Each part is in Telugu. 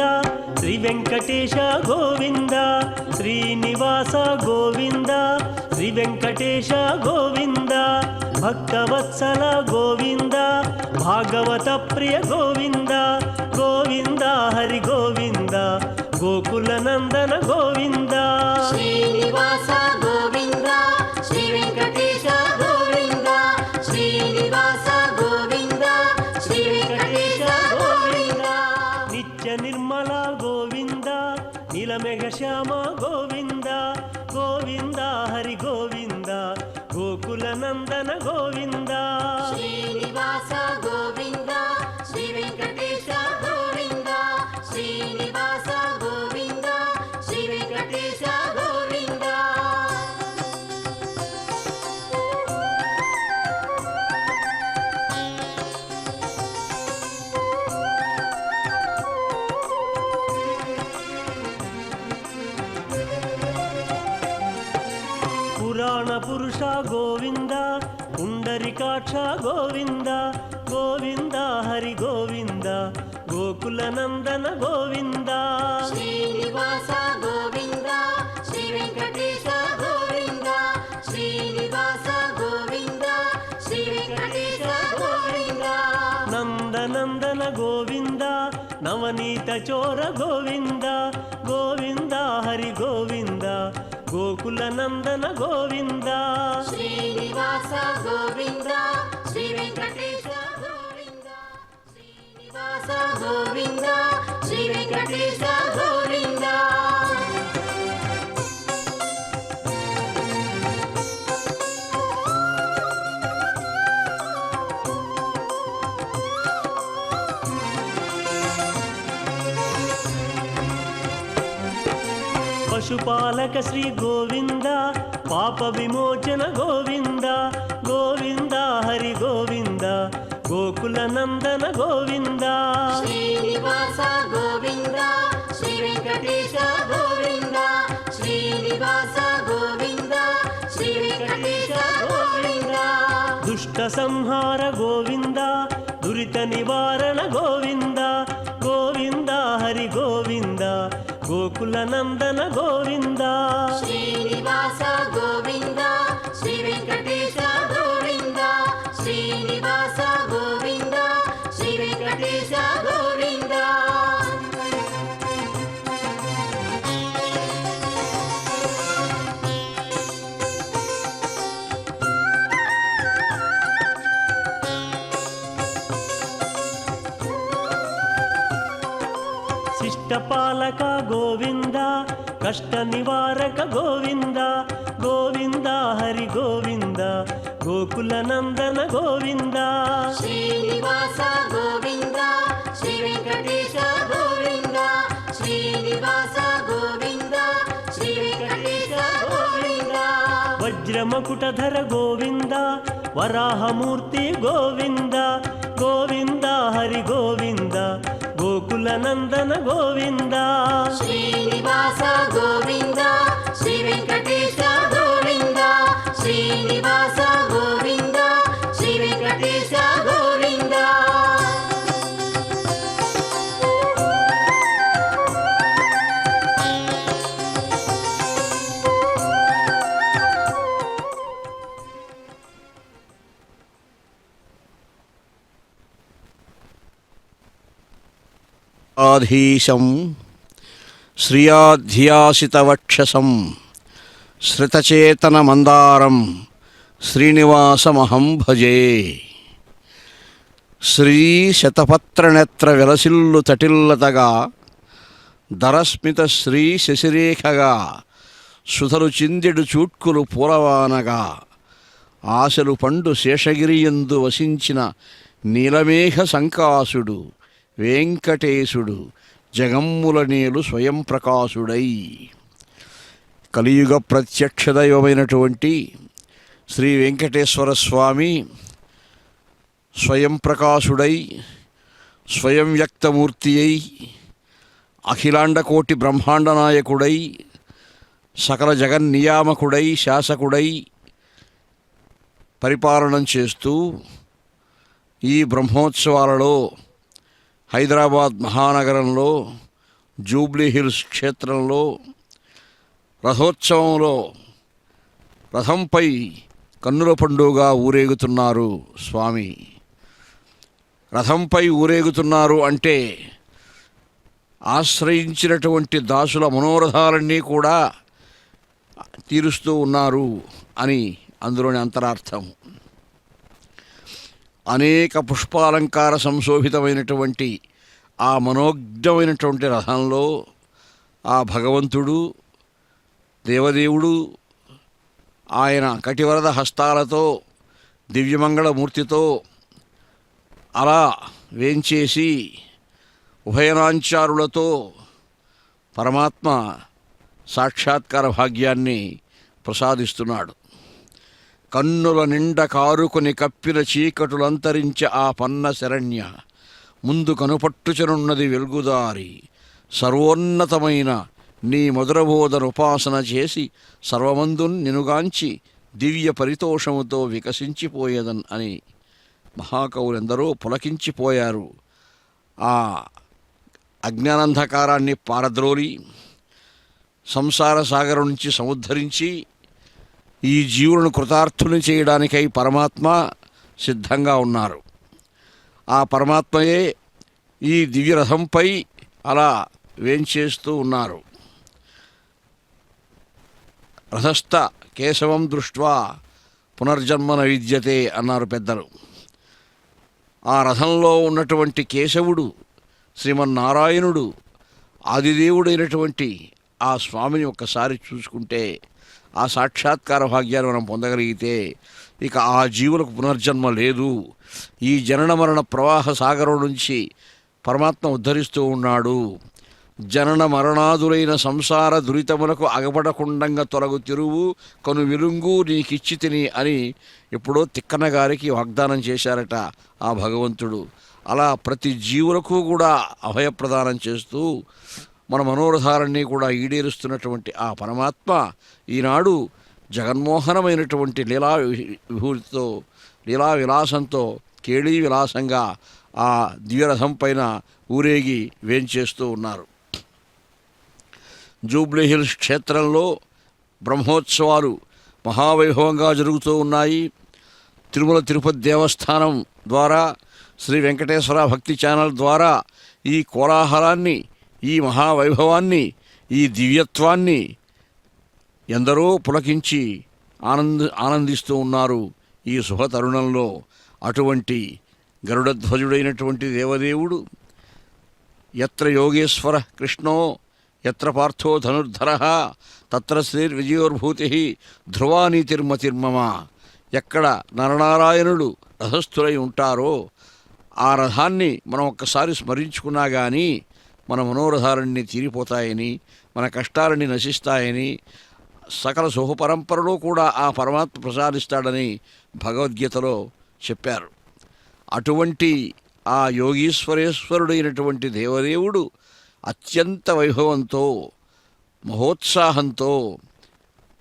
గోవింద శ్రీ వెంకటేశ గోవింద శ్రీనివాస గోవింద శ్రీ వెంకటేశ గోవింద భక్తవత్సల గోవింద భాగవత ప్రియ గోవింద గోవింద హరి గోవింద గోకుల నందన గోవింద శ్రీనివాస గోవింద శ్రీ వెంకటేశ గోవింద శ్రీనివాస గోవింద శ్రీ వెంకటేశ గోవింద నిత్య నిర్మల గోవింద నీలమేఘ శ్యామ గోవింద గోవింద హరి గోవింద గోకుల నందన గోవింద శ్రీనివాస గోవింద శ్రీ వెంకటేశ గోవింద శ్రీనివాస గోవింద శ్రీ వెంకటేశ గోవింద పురాణ పురుష గోవింద పుండరికాక్ష గోవింద గోవింద హరి గోవింద గోకుల నందన గోవింద శ్రీనివాస గోవింద శ్రీ వెంకటేశ గోవింద శ్రీనివాస గోవింద శ్రీ వెంకటేశ గోవింద నందనందన గోవింద నవనీత చోర గోవింద గోవింద హరి గోవింద గోకుల నందన గోవింద శ్రీనివాస గోవింద శ్రీ వెంకటేశ గోవింద శ్రీనివాస గోవింద శ్రీ వెంకటేశ గోవింద పశుపాలక శ్రీ గోవింద పాప విమోచన గోవింద గోవింద హరి గోవింద గోకుల నందన గోవింద శ్రీనివాస గోవింద శ్రీ వెంకటేశ గోవింద శ్రీనివాస గోవింద శ్రీ వెంకటేశ గోవింద దుష్ట సంహార గోవింద దురిత నివారణ గోవింద గోవింద హరి గోవింద గోకుల నందన గోవింద శ్రీనివాస గోవింద శ్రీ వెంకటేశ గోవింద శ్రీనివాస గోవింద శ్రీ వెంకటేశ గోవింద శిష్టపాలక గోవింద కష్ట నివారక గోవింద గోవింద హరి గోవింద గోకుల నందన గోవింద శ్రీనివాస గోవింద శ్రీ వెంకటేశ గోవింద శ్రీనివాస గోవింద శ్రీ వెంకటేశ గోవింద వజ్రమకుటధర గోవింద వరాహమూర్తి గోవింద గోవింద హరి గోవింద గోకుల నందన గోవింద శ్రీనివాస గోవింద శ్రీ వెంకటేశ గోవింద శ్రీనివాస గోవింద శ్రీ వెంకటేశ గోవింద ఆధీశం శ్రియాధ్యాసితవక్షసం శ్రితచేతనమందారం శ్రీనివాసమహం భజే. శ్రీ శతపత్రనేత్ర విలసిల్లు తటిల్లతగా దరస్మిత శ్రీ శశిరేఖగా సుధలు చిందెడు చూట్కులు పూలవానగా ఆశలు పండు శేషగిరియందు వసించిన నీలమేఘ సంకాసుడు వెంకటేశుడు జగమ్ముల నేలు స్వయం ప్రకాశుడై కలియుగ ప్రత్యక్ష దైవమైనటువంటి శ్రీ వెంకటేశ్వర స్వామి స్వయం ప్రకాశుడై స్వయం వ్యక్తమూర్తి అయి అఖిలాండకోటి బ్రహ్మాండ నాయకుడై సకల జగన్నియామకుడై శాసకుడై పరిపాలనం చేస్తూ ఈ బ్రహ్మోత్సవాలలో హైదరాబాద్ మహానగరంలో జూబ్లీ హిల్స్ క్షేత్రంలో రథోత్సవంలో రథంపై కన్నుల పండుగ ఊరేగుతున్నారు స్వామి. రథంపై ఊరేగుతున్నారు అంటే ఆశ్రయించినటువంటి దాసుల మనోరథాలన్నీ కూడా తీరుస్తూ ఉన్నారు అని అందులోని అంతరార్థం. అనేక పుష్పాలంకార సంశోభితమైనటువంటి ఆ మనోజ్ఞమైనటువంటి రథంలో ఆ భగవంతుడు దేవదేవుడు ఆయన కటివరద హస్తాలతో దివ్యమంగళమూర్తితో అలా వేంచేసి ఉభయనాంచారులతో పరమాత్మ సాక్షాత్కార భాగ్యాన్ని ప్రసాదిస్తున్నాడు. కన్నుల నిండ కారుకొని కప్పిన చీకటులంతరించే ఆ పన్న శరణ్య ముందు కనుపట్టుచనున్నది వెలుగుదారి సర్వోన్నతమైన నీ మధురబోధన ఉపాసన చేసి సర్వమందున్ నినుగాంచి దివ్య పరితోషముతో వికసించిపోయేదన్ అని మహాకవులెందరో పులకించిపోయారు. ఆ అజ్ఞానంధకారాన్ని పారద్రోలి సంసార సాగరం నుంచి సముద్ధరించి ఈ జీవులను కృతార్థుని చేయడానికై పరమాత్మ సిద్ధంగా ఉన్నారు. ఆ పరమాత్మయే ఈ దివ్యరథంపై అలా వేంచేస్తూ ఉన్నారు. రథస్థ కేశవం దృష్ట్వా పునర్జన్మన విద్యతే అన్నారు పెద్దలు. ఆ రథంలో ఉన్నటువంటి కేశవుడు శ్రీమన్నారాయణుడు ఆదిదేవుడైనటువంటి ఆ స్వామిని ఒక్కసారి చూసుకుంటే ఆ సాక్షాత్కార భాగ్యాన్ని మనం పొందగలిగితే ఇక ఆ జీవులకు పునర్జన్మ లేదు. ఈ జనన మరణ ప్రవాహ సాగరం నుంచి పరమాత్మ ఉద్ధరిస్తూ ఉన్నాడు. జనన మరణాదులైన సంసార దురితములకు అగపడకుండంగా తొలగు తిరువు కను విలుంగు నీకిచ్చి తిని అని ఎప్పుడో తిక్కన గారికి వాగ్దానం చేశారట ఆ భగవంతుడు. అలా ప్రతి జీవులకు కూడా అభయప్రదానం చేస్తూ మన మనోరథాలన్నీ కూడా ఈడేరుస్తున్నటువంటి ఆ పరమాత్మ ఈనాడు జగన్మోహనమైనటువంటి లీలా విభూతితో లీలా విలాసంతో కేళీ విలాసంగా ఆ దివ్యరథం పైన ఊరేగి వేంచేస్తూ ఉన్నారు. జూబ్లీ హిల్స్ క్షేత్రంలో బ్రహ్మోత్సవాలు మహావైభవంగా జరుగుతూ ఉన్నాయి. తిరుమల తిరుపతి దేవస్థానం ద్వారా శ్రీ వెంకటేశ్వర భక్తి ఛానల్ ద్వారా ఈ కోలాహలాన్ని ఈ మహావైభవాన్ని ఈ దివ్యత్వాన్ని ఎందరో పులకించి ఆనందిస్తూ ఉన్నారు ఈ శుభ తరుణంలో. అటువంటి గరుడధ్వజుడైనటువంటి దేవదేవుడు యత్ర యోగేశ్వర కృష్ణో యత్ర పార్థో ధనుర్ధర తత్ర శ్రీర్విజయోర్భూతి ధ్రువానీతిర్మతిర్మమ. ఎక్కడ నరనారాయణుడు రథస్థులై ఉంటారో ఆ రథాన్ని మనం ఒక్కసారి స్మరించుకున్నా కానీ మన మనోరథాలన్నీ తీరిపోతాయని మన కష్టాలన్నీ నశిస్తాయని సకల శుభపరంపరలో కూడా ఆ పరమాత్మ ప్రసాదిస్తాడని భగవద్గీతలో చెప్పారు. అటువంటి ఆ యోగీశ్వరేశ్వరుడైనటువంటి దేవదేవుడు అత్యంత వైభవంతో మహోత్సాహంతో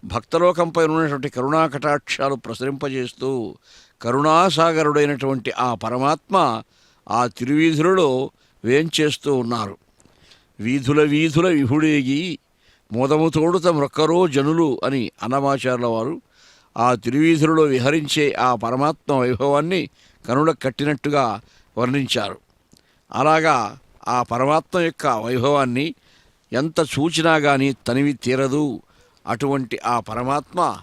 భక్తలోకంపై ఉన్నటువంటి కరుణాకటాక్షాలు ప్రసరింపజేస్తూ కరుణాసాగరుడైనటువంటి ఆ పరమాత్మ ఆ తిరువీధులలో వేంచేస్తూ ఉన్నారు. వీధుల వీధుల విహుడేగి మోదముతోడుత మ్రొక్కరో జనులు అని అన్నమాచార్యుల వారు ఆ తిరువీధులలో విహరించే ఆ పరమాత్మ వైభవాన్ని కనులకు కట్టినట్టుగా వర్ణించారు. అలాగా ఆ పరమాత్మ యొక్క వైభవాన్ని ఎంత చూచినా కానీ తనివి తీరదు. అటువంటి ఆ పరమాత్మ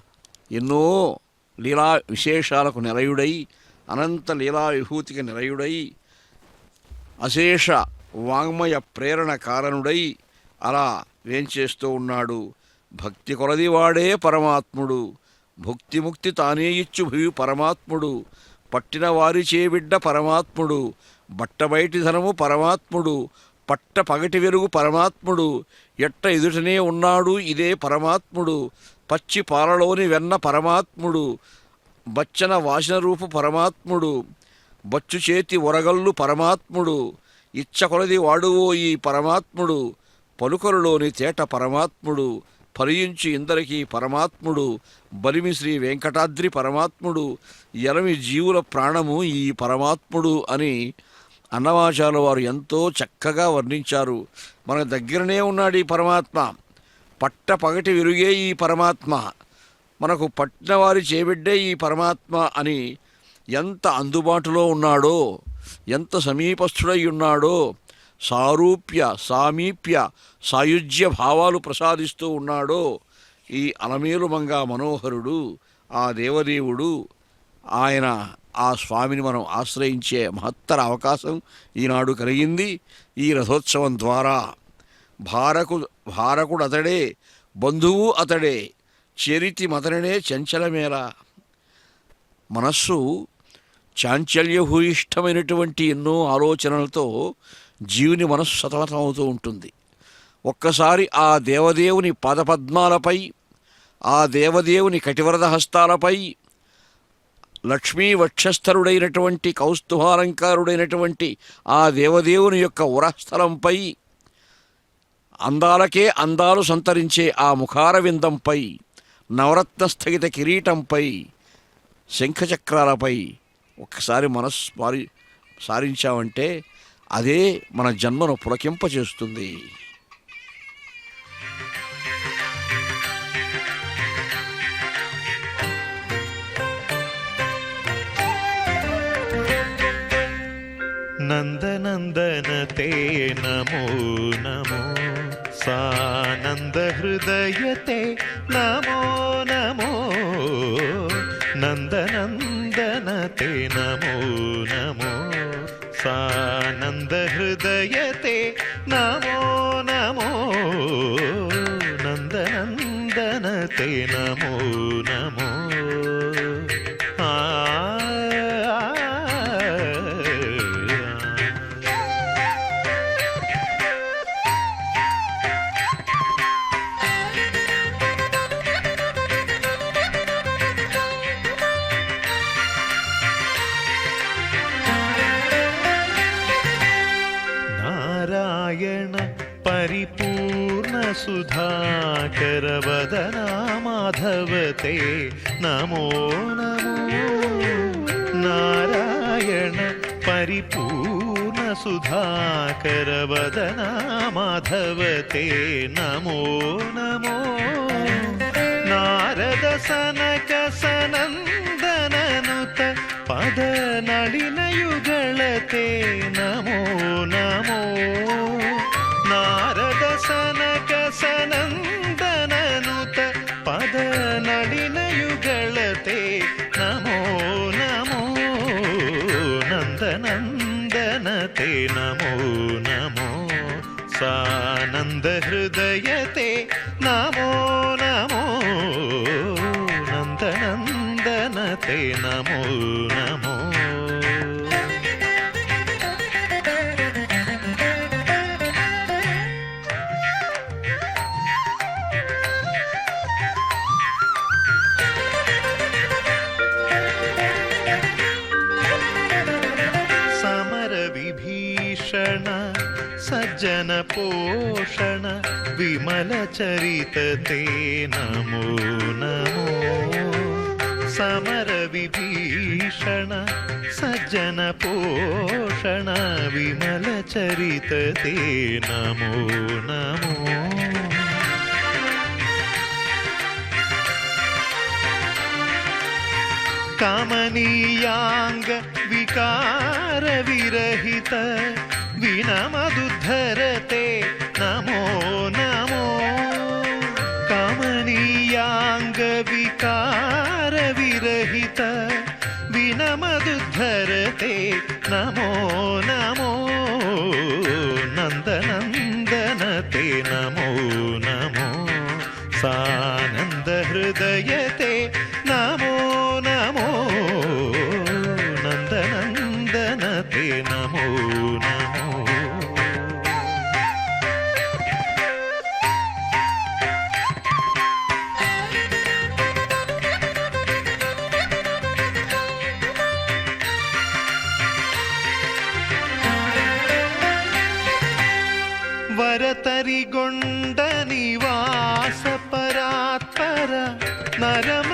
ఎన్నో లీలా విశేషాలకు నిలయుడై అనంత లీలా విభూతికి నిలయుడై అశేష వాంగ్మయ ప్రేరణ కారణుడై అలా వేంచేస్తూ ఉన్నాడు. భక్తి కొలది వాడే పరమాత్ముడు భుక్తి ముక్తి తానే ఇచ్చు భూమి పరమాత్ముడు పట్టిన వారి చేబిడ్డ పరమాత్ముడు బట్టబయటి ధనము పరమాత్ముడు పట్ట పగటి వెలుగు పరమాత్ముడు ఎట్ట ఎదుటనే ఉన్నాడు ఇదే పరమాత్ముడు పచ్చి పాలలోని వెన్న పరమాత్ముడు బచ్చన వాసన రూపు పరమాత్ముడు బచ్చు చేతి ఒరగల్లు పరమాత్ముడు ఇచ్చకొలది వాడువో ఈ పరమాత్ముడు పలుకరులోని తేట పరమాత్ముడు ఫలించి ఇందరికీ పరమాత్ముడు బలిమి శ్రీ వెంకటాద్రి పరమాత్ముడు ఎలమి జీవుల ప్రాణము ఈ పరమాత్ముడు అని అన్నమాచార్యుల వారు ఎంతో చక్కగా వర్ణించారు. మన దగ్గరనే ఉన్నాడు ఈ పరమాత్మ, పట్ట పగటి వెలుగే ఈ పరమాత్మ, మనకు పట్టినవారి చేబిడ్డే ఈ పరమాత్మ అని ఎంత అందుబాటులో ఉన్నాడో, ఎంత సమీపస్థుడై ఉన్నాడో, సారూప్య సామీప్య సాయుజ్య భావాలు ప్రసాదిస్తూ ఉన్నాడో ఈ అలమేలుమంగా మనోహరుడు, ఆ దేవదేవుడు. ఆయన ఆ స్వామిని మనం ఆశ్రయించే మహత్తర అవకాశం ఈనాడు కలిగింది ఈ రథోత్సవం ద్వారా. భారకుడు అతడే, బంధువు అతడే, చెరితి మతననే చంచలమేలా. మనస్సు చాంచల్యభూయిష్టమైనటువంటి ఎన్నో ఆలోచనలతో జీవుని మనస్సు సతమతమవుతూ ఉంటుంది. ఒక్కసారి ఆ దేవదేవుని పాదపద్మాలపై, ఆ దేవదేవుని కటివరద హస్తాలపై, లక్ష్మీ వక్షస్థరుడైనటువంటి కౌస్తుభాలంకారుడైనటువంటి ఆ దేవదేవుని యొక్క ఉరస్థలంపై, అందాలకే అందాలు సంతరించే ఆ ముఖార విందంపై, నవరత్న స్థగిత కిరీటంపై, శంఖచక్రాలపై ఒక్కసారి మనస్సు సారించామంటే అదే మన జన్మను పులకింపచేస్తుంది. నందనందన తే నమో నమో, సానంద హృదయ తే నమో నమో, నందనందన తే నమో నమో, సానంద హృదయ తే నమో నమో, నందనందన తే నమో నమో. పరిపూర్ణ సుధాకర వదనా మాధవ తే నమో నమో, నారాయణ పరిపూర్ణ సుధాకర వదనా మాధవ తే నమో నమో, నారద సనక సనందననుత పద నళిన యుగళ తే నమో నమో, నారద సనక సనందననుత పద నళిన యుగళ తే నమో నమో, నందనందన తే నమో నమో, సానంద హృదయ తే నమో నమో, నందనందన తే నమో నమో. సజ్జన పోషణ విమల చరిత తే నమో నమో, సమర విభీషణ సజ్జన పోషణ విమల చరిత తే నమో నమో. కమనీయాంగ వికార విరహిత వినమదుద్ధర తే నమో నమో, కమనీయాంగ వికార విరహిత వినమదుద్ధర తే నమో నమో, నందనందన తే నమో నమో, సానంద హృదయ తే నమో నమో, నందనందన తే నమో నమో. వరతరిగొండ నివాస పరాత్పర నరమ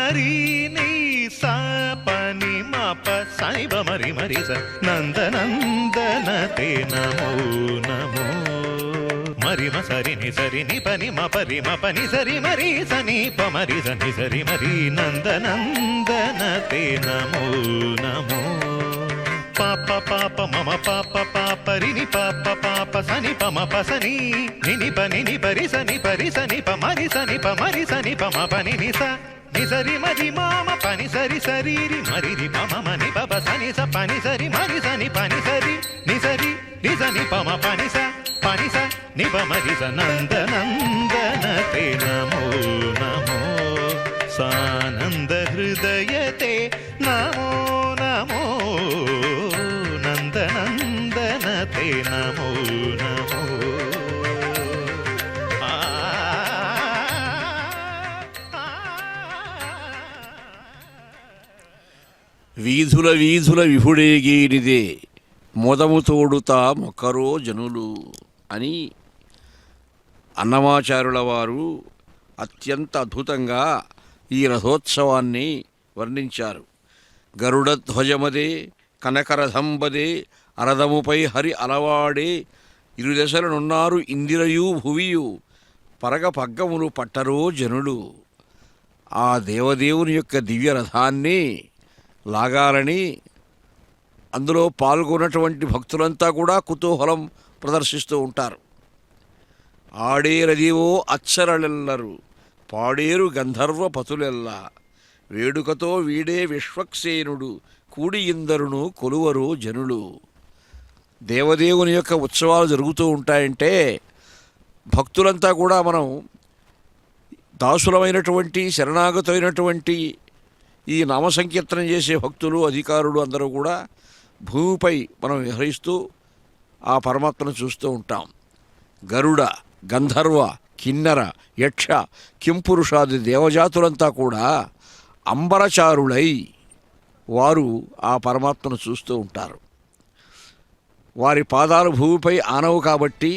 మరి నీ సా పని మా ప సాయిబ మరి మరి స నందనందన తే నమో నమో మరి మ సరి ని పని మ పరి మ పని సరి మరి సని ప మరి సని సరి మరి నందనందన తే నమో నమో పాప పాప మమ పాప పాపరి ని పాప పాప సని ప మ ప సని ని పరి సని ప మరి సని ప మ పని ని స ని సరి మరి మామ పని సరి సరి రి మరి రి ప మ ని ప సని స పని సరి మరి సని పని సరి ని సని ప మ పని స ని ప మరి స నందనందన తే నమో నమో సానంద హృదయ తే నమో నమో నందనందన తే నమో నమో వీధుల వీధుల విహుడేగీనిదే మొదము తోడుతా మొక్కరో జనులు అని అన్నమాచార్యుల వారు అత్యంత అద్భుతంగా ఈ రథోత్సవాన్ని వర్ణించారు. గరుడధ్వజమదే కనకరథంబదే అరదముపై హరి అలవాడే ఇరుదశలనున్నారు ఇందిరయు భువియు పరగ పగ్గములు పట్టరో జనులు. ఆ దేవదేవుని యొక్క దివ్య రథాన్ని లాగాలని అందులో పాల్గొన్నటువంటి భక్తులంతా కూడా కుతూహలం ప్రదర్శిస్తూ ఉంటారు. ఆడేరదివో అచ్చరలెల్లరు పాడేరు గంధర్వ పతులెల్లా వేడుకతో వీడే విశ్వక్సేనుడు కూడి ఇందరును కొలువరు జనులు. దేవదేవుని యొక్క ఉత్సవాలు జరుగుతూ ఉంటాయంటే భక్తులంతా కూడా మనం దాసులమైనటువంటి శరణాగతమైనటువంటి ఈ నామసంకీర్తనం చేసే భక్తులు అధికారులు అందరూ కూడా భూమిపై మనం విహరిస్తూ ఆ పరమాత్మను చూస్తూ ఉంటాం. గరుడ గంధర్వ కిన్నర యక్ష కింపురుషాది దేవజాతులంతా కూడా అంబరచారులై వారు ఆ పరమాత్మను చూస్తూ ఉంటారు. వారి పాదాలు భూమిపై ఆనవు కాబట్టి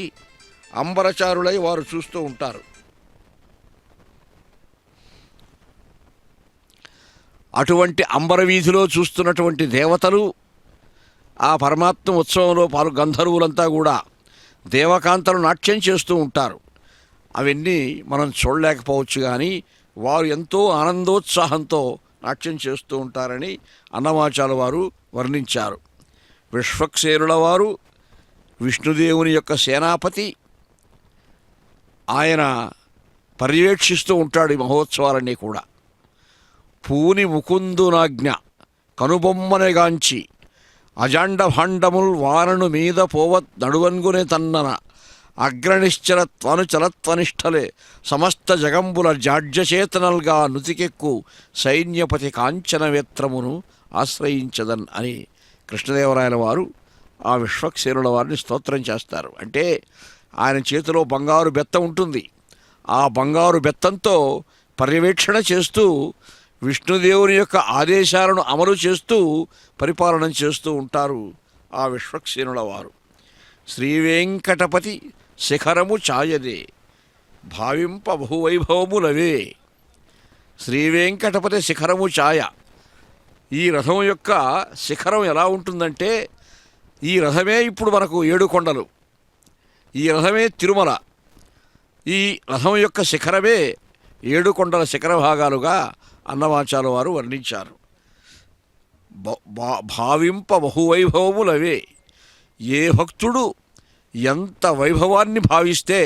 అంబరచారులై వారు చూస్తూ ఉంటారు. అటువంటి అంబరవీధిలో చూస్తున్నటువంటి దేవతలు ఆ పరమాత్మ ఉత్సవంలో గంధర్వులంతా కూడా దేవకాంతలు నాట్యం చేస్తూ ఉంటారు. అవన్నీ మనం చూడలేకపోవచ్చు, కానీ వారు ఎంతో ఆనందోత్సాహంతో నాట్యం చేస్తూ ఉంటారని అన్నమాచార్యుల వారు వర్ణించారు. విశ్వక్సేనుల వారు విష్ణుదేవుని యొక్క సేనాపతి. ఆయన పర్యవేక్షిస్తూ ఉంటాడు ఈ మహోత్సవాలన్నీ కూడా. పూని ముకుందునాజ్ఞ కనుబొమ్మనగాంచి అజాండ భాండముల్ వారను మీద పోవత్ నడువన్గునే తన్నన అగ్రనిశ్చలత్వను చలత్వనిష్టలే సమస్త జగంబుల జాడ్యచేతనల్గా నుతికెక్కు సైన్యపతి కాంచనవేత్రమును ఆశ్రయించదన్ అని కృష్ణదేవరాయల వారు ఆ విశ్వక్సేనుల వారిని స్తోత్రం చేస్తారు. అంటే ఆయన చేతిలో బంగారు బెత్త ఉంటుంది. ఆ బంగారు బెత్తంతో పర్యవేక్షణ చేస్తూ విష్ణుదేవుని యొక్క ఆదేశాలను అమలు చేస్తూ పరిపాలన చేస్తూ ఉంటారు ఆ విశ్వక్సేనుల వారు. శ్రీవేంకటపతి శిఖరము ఛాయదే భావింప బహువైభవములవే. శ్రీవేంకటపతి శిఖరము ఛాయ. ఈ రథం యొక్క శిఖరం ఎలా ఉంటుందంటే, ఈ రథమే ఇప్పుడు మనకు 7 కొండలు, ఈ రథమే తిరుమల. ఈ రథం యొక్క శిఖరమే 7 కొండల శిఖర భాగాలుగా అన్నమాచార్యుల వారు వర్ణించారు. భావింప బహువైభవములవే. ఏ భక్తుడు ఎంత వైభవాన్ని భావిస్తే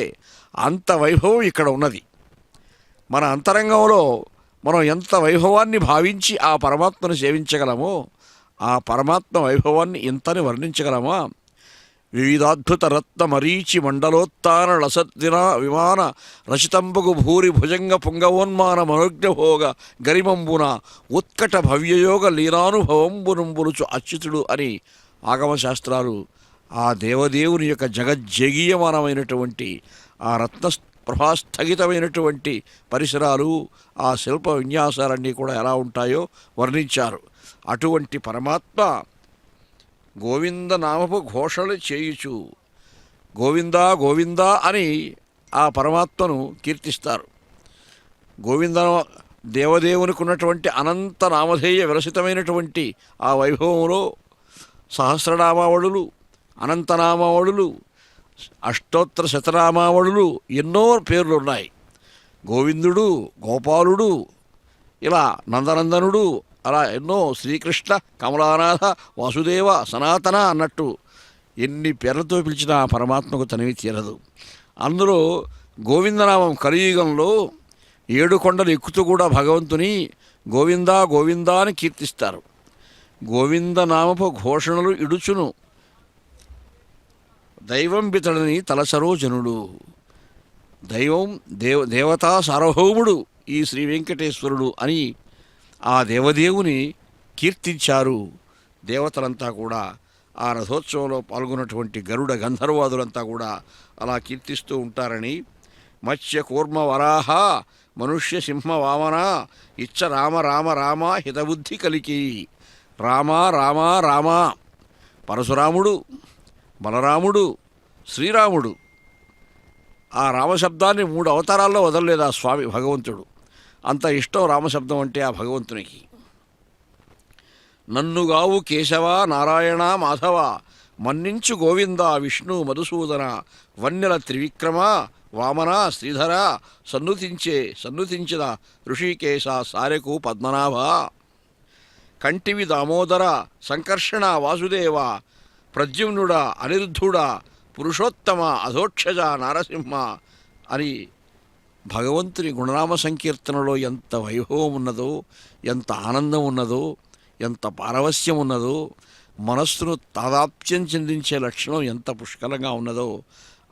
అంత వైభవం ఇక్కడ ఉన్నది. మన అంతరంగంలో మనం ఎంత వైభవాన్ని భావించి ఆ పరమాత్మను సేవించగలమో, ఆ పరమాత్మ వైభవాన్ని ఇంతని వర్ణించగలమా? వివిధాద్భుత రత్న మరీచి మండలోత్తాన లసద్దిన విమాన రచితంబగు భూరి భుజంగ పుంగవోన్మాన మనోజ్ఞభోగ గరిమంబున ఉత్కట భవ్యయోగ లీలానుభవంబునుంబులుచు అచ్యుతుడు అని ఆగమశాస్త్రాలు ఆ దేవదేవుని యొక్క జగజ్జగీయమానమైనటువంటి ఆ రత్న ప్రభాస్థగితమైనటువంటి పరిసరాలు, ఆ శిల్ప విన్యాసాలన్నీ కూడా ఎలా ఉంటాయో వర్ణించారు. అటువంటి పరమాత్మ గోవింద నామపు ఘోషలు చేయుచు గోవిందా గోవిందా అని ఆ పరమాత్మను కీర్తిస్తారు. గోవింద దేవదేవునికి ఉన్నటువంటి అనంత నామధేయ విరసితమైనటువంటి ఆ వైభవంలో సహస్రనామావళులు, అనంతనామావళులు, అష్టోత్తర శతనామావళులు ఎన్నో పేర్లు ఉన్నాయి. గోవిందుడు, గోపాలుడు, ఇలా నందనందనుడు, అలా ఎన్నో శ్రీకృష్ణ, కమలానాథ, వాసుదేవ, సనాతన అన్నట్టు ఎన్ని పేర్లతో పిలిచిన ఆ పరమాత్మకు తనివి తీరదు. అందులో గోవిందనామం కలియుగంలో 7 కొండలు ఎక్కుతూ కూడా భగవంతుని గోవిందా గోవిందా అని కీర్తిస్తారు. గోవిందనామపు ఘోషణలు ఇడుచును దైవం బితడని తలసరో జనుడు. దైవం దేవతా సార్వభౌముడు ఈ శ్రీ వెంకటేశ్వరుడు అని ఆ దేవదేవుని కీర్తించారు దేవతలంతా కూడా. ఆ రథోత్సవంలో పాల్గొన్నటువంటి గరుడ గంధర్వాదులంతా కూడా అలా కీర్తిస్తూ ఉంటారని. మత్స్య కూర్మ వరాహ మనుష్య సింహ వామన ఇచ్చ రామ రామ రామ హితబుద్ధి కలికి. రామ రామ రామ, పరశురాముడు, బలరాముడు, శ్రీరాముడు. ఆ రామశబ్దాన్ని 3 అవతారాల్లో వదలలేదు ఆ స్వామి భగవంతుడు. అంత ఇష్టం రామశబ్దం అంటే ఆ భగవంతునికి. నన్నుగావు కేశవ నారాయణ మాధవ మన్నించు గోవింద విష్ణు మధుసూదన వన్నెల త్రివిక్రమ వామన శ్రీధర సన్నుతించిన ఋషికేశ సారెకు పద్మనాభ కంటివి దామోదర సంకర్షణ వాసుదేవ ప్రద్యుమ్నుడ అనిరుద్ధుడ పురుషోత్తమ అధోక్షజ నారసింహ అని భగవంతుని గుణనామ సంకీర్తనలో ఎంత వైభవం ఉన్నదో, ఎంత ఆనందం ఉన్నదో, ఎంత పారవస్యం ఉన్నదో, మనస్సును తాదాప్యం చెందించే లక్షణం ఎంత పుష్కలంగా ఉన్నదో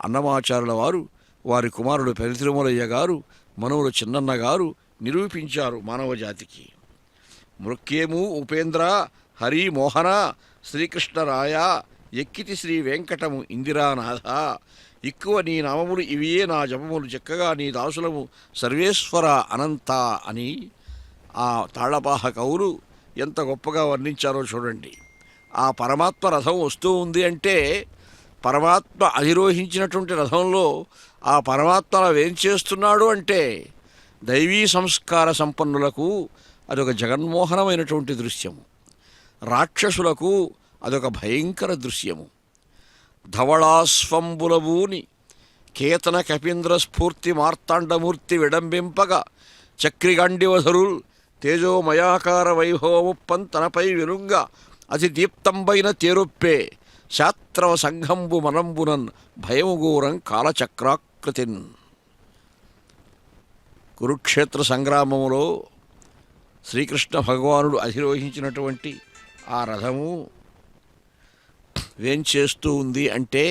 అన్నమాచార్యుల వారు, వారి కుమారుడు పెరి తిరుమలయ్య గారు, మనవులు చిన్నన్న గారు నిరూపించారు మానవజాతికి. మృక్యేము ఉపేంద్ర హరి మోహన శ్రీకృష్ణరాయ ఎక్కితి శ్రీ వెంకటము ఇందిరానాథ ఎక్కువ నీ నామములు ఇవియే నా జపములు చక్కగా నీ దాసులము సర్వేశ్వర అనంత అని ఆ తాళపాహ కవులు ఎంత గొప్పగా వర్ణించారో చూడండి. ఆ పరమాత్మ రథం వస్తూ ఉంది అంటే పరమాత్మ అధిరోహించినటువంటి రథంలో ఆ పరమాత్మ ఏం చేస్తున్నాడు అంటే దైవీ సంస్కార సంపన్నులకు అదొక జగన్మోహనమైనటువంటి దృశ్యము, రాక్షసులకు అదొక భయంకర దృశ్యము. ధవళాస్వంబులబూని కేతన కపీంద్ర స్ఫూర్తి మార్తాండమూర్తి విడంబింపగా చక్రిగండివధరుల్ తేజోమయాకార వైభవముప్పం తనపై వెలుంగ అతి దీప్తంబైన తేరొప్పే శాత్రవ సంఘంబు మనంబునన్ భయముగూరం కాలచక్రాకృతిన్. కురుక్షేత్ర సంగ్రామములో శ్రీకృష్ణ భగవానుడు అధిరోహించినటువంటి ఆ రథము వేంచేస్తూ ఉంది అంటే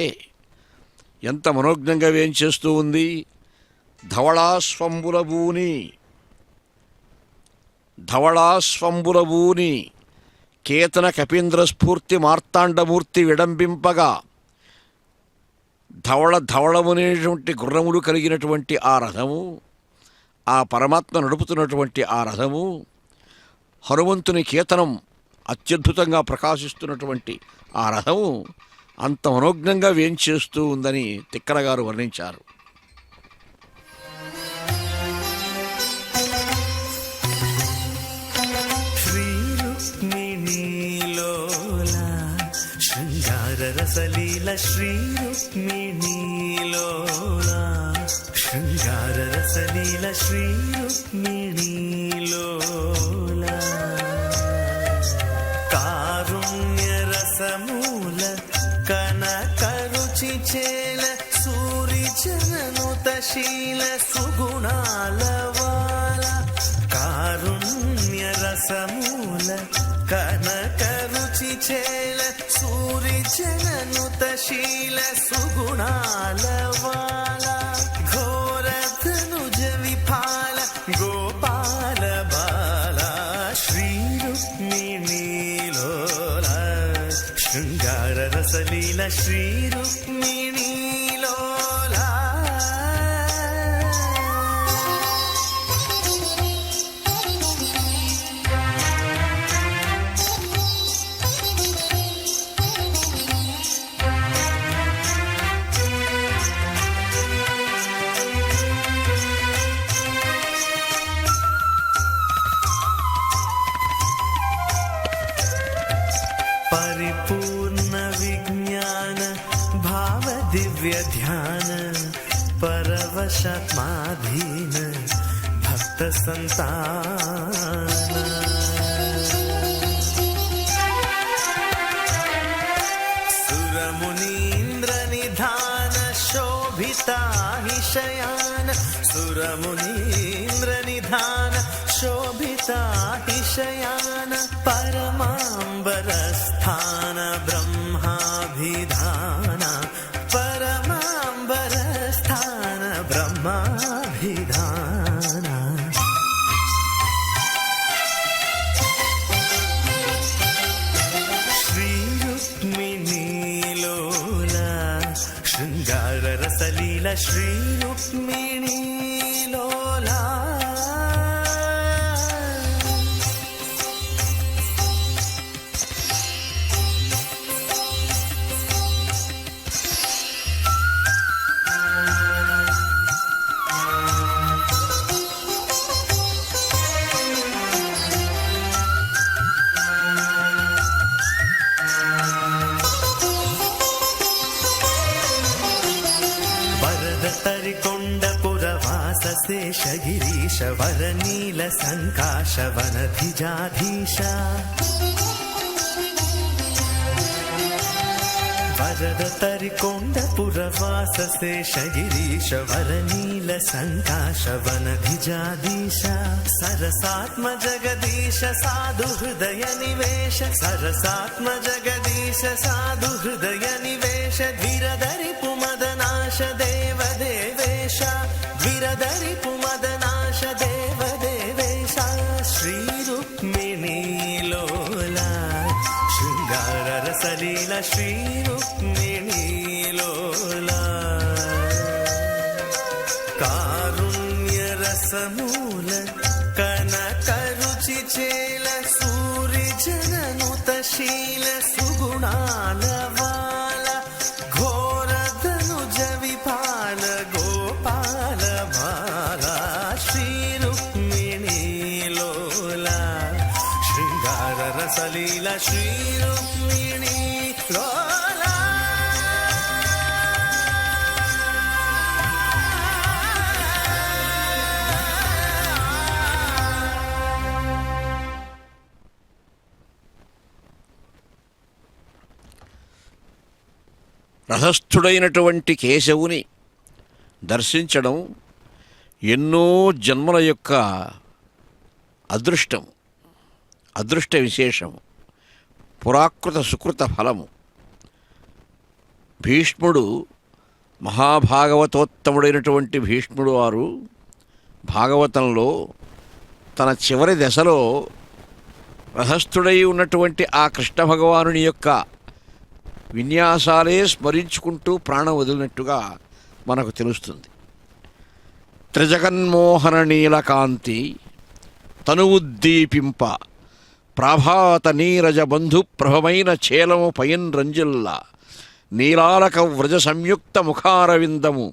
ఎంత మనోజ్ఞంగా వేంచేస్తూ ఉంది. ధవళాస్వంబులబూని కేతన కపీంద్ర స్ఫూర్తి మార్తాండమూర్తి విడంబింపగా ధవళమునేటువంటి గుర్రములు కలిగినటువంటి ఆ రథము, ఆ పరమాత్మ నడుపుతున్నటువంటి ఆ రథము, హనుమంతుని కేతనం అత్యద్భుతంగా ప్రకాశిస్తున్నటువంటి ఆ రథము అంత మనోజ్ఞంగా వేంచేస్తూ ఉందని తిక్కన గారు వర్ణించారు. శృంగారరసలీల శ్రీ రుక్మిణీలోలా శృంగారరసలీల శ్రీ రుక్మిణీలోలా కారుణ్యరసమూల కనకరుచి చేల సూరి జననుతశీల సుగుణాలవాల కారుణ్యరసమూల కనకరుచి చేల సూరి జననుతశీల సుగుణాలవాల ఘోరధనుజ విఫాల గోపాల బాల శ్రీ రుక్మిణీలోల శృంగారరసలీల శ్రీ రుక్మిణీలోల. परिपूर्ण विज्ञान भाव दिव्य ध्यान परवशात्माधीन भक्त संतान सुरमुनीन्द्र निधान शोभिता हि शयान सुरमुनीन्द्र निधान शोभिता हि शयान परमाम्बरस्थान ब्रह्माभिधान परमाम्बरस्थान ब्रह्माभिधान श्रीरुक्मिणीलोला शृङ्गाररसलीला श्रीरुक्मिणीलोला शेषगिरीश वरनील संकाश वनधिजाधीश वरद तरिकोण्ड पुरवास शेषगिरीश वरनील संकाश वनधिजाधीश सरसात्म जगदीश साधु हृदय निवेश सरसात्म जगदीश साधु हृदय निवेश धीरधरि पुमदनाश देव देवेश वीरधरि पुमदनाश देव देवेश श्रीरुक्मिणीलोला शृङ्गाररसलीला श्रीरुक्मिणीलोला कारुण्यरसमूल कनकरुचिचेल सूरिजननुतशील सुगुणालवाल घोरधनुज विपाल गोपाल भाला श्रीरुक्मिणीलोला शृङ्गाररसलीला श्रीरुक्मिणीलोला రథస్థుడైనటువంటి కేశవుని దర్శించడం ఎన్నో జన్మల యొక్క అదృష్ట విశేషం, పురాకృత సుకృత ఫలము. భీష్ముడు, మహాభాగవతోత్తముడైనటువంటి భీష్ముడు వారు భాగవతంలో తన చివరి దశలో రథస్థుడై ఉన్నటువంటి ఆ కృష్ణ భగవానుని యొక్క విన్యాసాలే స్మరించుకుంటూ ప్రాణం వదిలినట్టుగా మనకు తెలుస్తుంది. త్రిజగన్మోహన నీలకాంతి తనువుద్దీపింప ప్రాభాత నీరజ బంధు ప్రభమైన చేలము పయన్ రంజిల్ల నీలాలక వ్రజ సంయుక్త ముఖారవిందము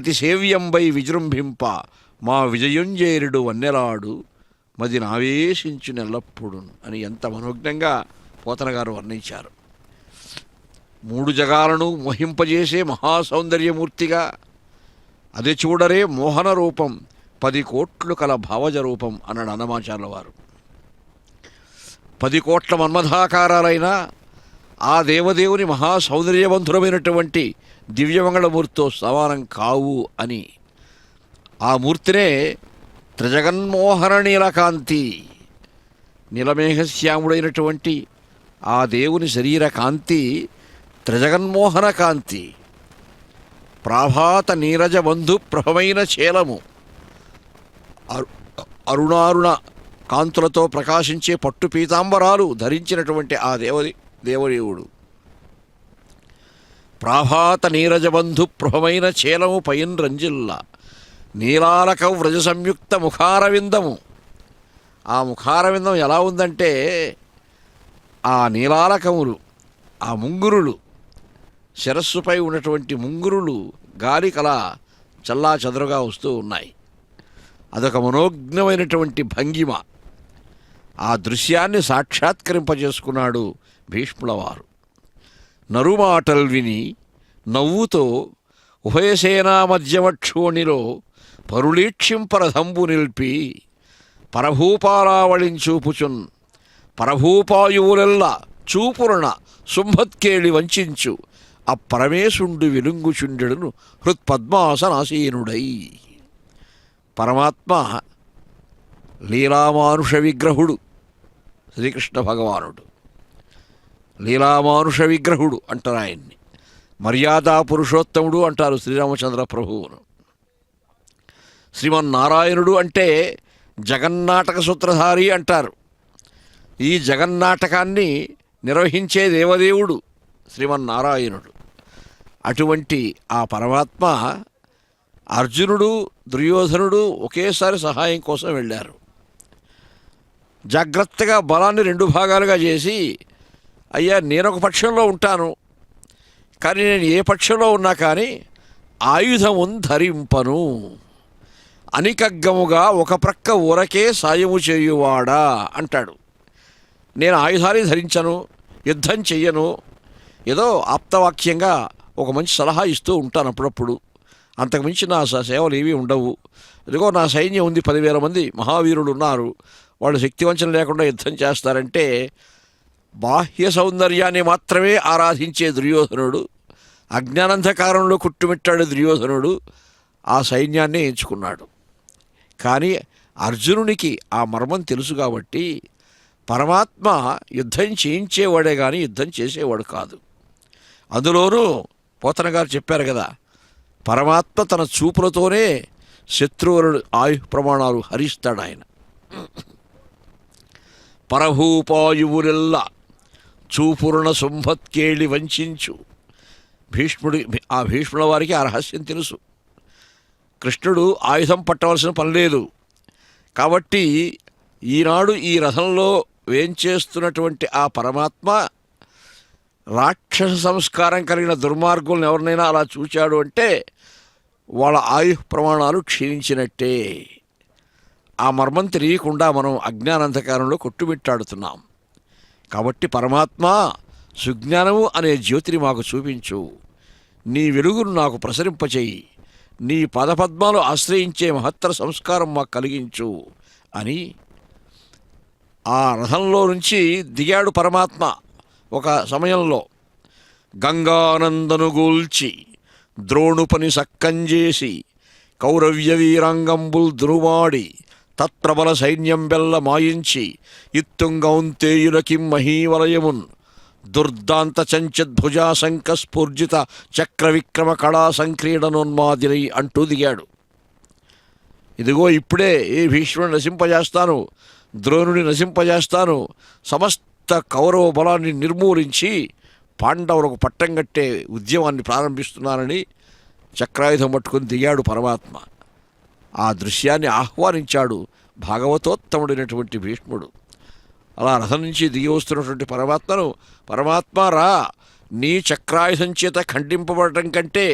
అతి సేవ్యంబై విజృంభింప మా విజయుంజేరుడు వన్నెలాడు మది నావేశించు నెల్లప్పుడు అని ఎంత మనోజ్ఞంగా పోతన గారు వర్ణించారు. మూడు జగాలను మోహింపజేసే మహాసౌందర్యమూర్తిగా అది చూడరే మోహన రూపం 10 కోట్లు కల భావజ రూపం అన్నాడు అన్నమాచార్యుల వారు. 10 కోట్ల మన్మథాకారాలైన ఆ దేవదేవుని మహాసౌందర్యవంతురమైనటువంటి దివ్యమంగళమూర్తితో సమానం కావు అని ఆ మూర్తినే త్రిజగన్మోహన నీలకాంతి, నీలమేఘశ్యాముడైనటువంటి ఆ దేవుని శరీర కాంతి త్రిజగన్మోహన కాంతి, ప్రాభాత నీరజ బంధు ప్రభమైన చేలము, అరుణారుణ కాంతులతో ప్రకాశించే పట్టు పీతాంబరాలు ధరించినటువంటి ఆ దేవదేవుడు. ప్రాభాత నీరజ బంధు ప్రభమైన చేలము పైన్ రంజిల్ల నీలాలక వ్రజ సంయుక్త ముఖారవిందము. ఆ ముఖారవిందం ఎలా ఉందంటే ఆ నీలాలకములు, ఆ ముంగురులు, శిరస్సుపై ఉన్నటువంటి ముంగురులు గాలి కల చల్లా చెదరుగా వస్తూ ఉన్నాయి. అదొక మనోజ్ఞమైనటువంటి భంగిమ. ఆ దృశ్యాన్ని సాక్షాత్కరింపజేసుకున్నాడు భీష్ములవారు. నరుమాటల్ విని నవ్వుతో ఉభయసేనా మధ్యమక్షోణిలో పరుళీక్షింపరథంబు నిల్పి పరభూపారావళించూపుచున్ పరభూపాయువులెల్ల చూపురణ శుంభత్కేళి వంచించు అప్పరమేశుండు వెలుంగుచుండెడును హృత్పద్మాసనాసీనుడై. పరమాత్మ లీలామానుష విగ్రహుడు శ్రీకృష్ణ భగవానుడు. లీలామానుష విగ్రహుడు అంటారు ఆయన్ని. మర్యాదా పురుషోత్తముడు అంటారు శ్రీరామచంద్ర ప్రభువును. శ్రీమన్నారాయణుడు అంటే జగన్నాటక సూత్రధారి అంటారు. ఈ జగన్నాటకాన్ని నిర్వహించే దేవదేవుడు శ్రీమన్నారాయణుడు. అటువంటి ఆ పరమాత్మ అర్జునుడు దుర్యోధనుడు ఒకేసారి సహాయం కోసం వెళ్ళారు. జాగ్రత్తగా బలాన్ని 2 భాగాలుగా చేసి, అయ్యా నేనొక పక్షంలో ఉంటాను, కానీ నేను ఏ పక్షంలో ఉన్నా కానీ ఆయుధమున్ ధరింపను, అనికగ్గముగా ఒక ప్రక్క ఊరకే సాయము చేయువాడా అంటాడు. నేను ఆయుధాన్ని ధరించను, యుద్ధం చెయ్యను, ఏదో ఆప్తవాక్యంగా ఒక మంచి సలహా ఇస్తూ ఉంటాను అప్పుడప్పుడు. అంతకుమించి నా సేవలు ఏవీ ఉండవు. ఇదిగో నా సైన్యం ఉంది, 10,000 మంది మహావీరులు ఉన్నారు, వాళ్ళు శక్తివంచన లేకుండా యుద్ధం చేస్తారంటే బాహ్య సౌందర్యాన్ని మాత్రమే ఆరాధించే దుర్యోధనుడు, అజ్ఞానంధకారంలో కుట్టుమిట్టాడు దుర్యోధనుడు, ఆ సైన్యాన్నే ఎంచుకున్నాడు. కానీ అర్జునునికి ఆ మర్మం తెలుసు కాబట్టి పరమాత్మ యుద్ధం చేయించేవాడే కానీ యుద్ధం చేసేవాడు కాదు. అందులోనూ పోతన గారు చెప్పారు కదా, పరమాత్మ తన చూపులతోనే శత్రువుల ఆయు ప్రమాణాలు హరిస్తాడు ఆయన. పరభూపాయువులెల్లా చూపురుణ శుంభత్కేళి వంచించు. భీష్ముల వారికి ఆ రహస్యం తెలుసు. కృష్ణుడు ఆయుధం పట్టవలసిన పని లేదు కాబట్టి ఈనాడు ఈ రథంలో వేంచేస్తున్నటువంటి ఆ పరమాత్మ రాక్షస సంస్కారం కలిగిన దుర్మార్గులను ఎవరినైనా అలా చూచాడు అంటే వాళ్ళ ఆయు ప్రమాణాలు క్షీణించినట్టే. ఆ మర్మం తెలియకుండా మనం అజ్ఞానంధకారంలో కొట్టుమిట్టాడుతున్నాం. కాబట్టి పరమాత్మ సుజ్ఞానము అనే జ్యోతిని మాకు చూపించు, నీ వెలుగును నాకు ప్రసరింపచేయి, నీ పదపద్మాలు ఆశ్రయించే మహత్తర సంస్కారం మాకు కలిగించు అని ఆ రథంలో నుంచి దిగాడు పరమాత్మ. ఒక సమయంలో గంగానందను గూల్చి ద్రోణుపని సక్కంజేసి కౌరవ్య వీరాంగంబుల్ దురువాడి తత్రబల సైన్యం బెల్ల మాయించి ఇత్తుంగౌంతేయులకిం మహీవలయమున్ దుర్దాంత చంచద్భుజా శంఖస్ఫూర్జిత చక్ర విక్రమ కళా సంక్రీడనోన్మాదిరై అంటూ దిగాడు. ఇదిగో ఇప్పుడే ఏ భీష్ముని నశింపజేస్తాను, ద్రోణుని నశింపజేస్తాను, సమస్త కౌరవ బలాన్ని నిర్మూలించి పాండవులకు పట్టం కట్టే ఉద్యమాన్ని ప్రారంభిస్తున్నానని చక్రాయుధం పట్టుకుని దిగాడు పరమాత్మ. ఆ దృశ్యాన్ని ఆహ్వానించాడు భాగవతోత్తముడైనటువంటి భీష్ముడు. అలా రథం నుంచి దిగి వస్తున్నటువంటి పరమాత్మను, పరమాత్మ రా, నీ చక్రాయుధం చేత ఖండింపబడటం కంటే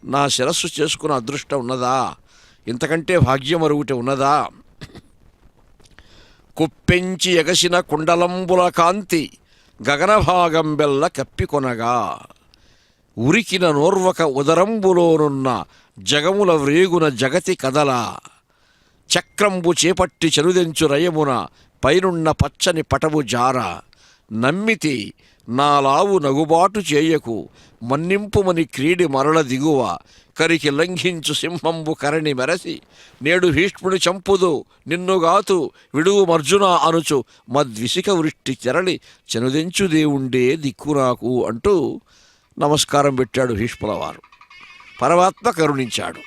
నా శిరస్సు చేసుకున్న అదృష్టం ఉన్నదా, ఇంతకంటే భాగ్యం అరుగుట ఉన్నదా? కుప్పెంచి ఎగసిన కుండలంబుల కాంతి గగనభాగం బెల్ల కప్పికొనగా ఉరికిన నోర్వక ఉదరంబులోనున్న జగముల వ్రేగున జగతి కదల చక్రంబు చేపట్టి చనుదెంచు రయమున పైనున్న పచ్చని పటము జార నమ్మితి నాలావు నగుబాటు చేయకు మన్నింపుమని క్రీడి మరల దిగువ కరికి లంఘించు సింహంబు కరణి మెరసి నేడు భీష్ముని చంపుదు నిన్నుగాతు విడువు మర్జున అనుచు మద్విసిక వృష్టి చెరలి చనుదెంచు దేవుండే దిక్కు నాకు అంటూ నమస్కారం పెట్టాడు భీష్ముల వారు. పరమాత్మ కరుణించాడు.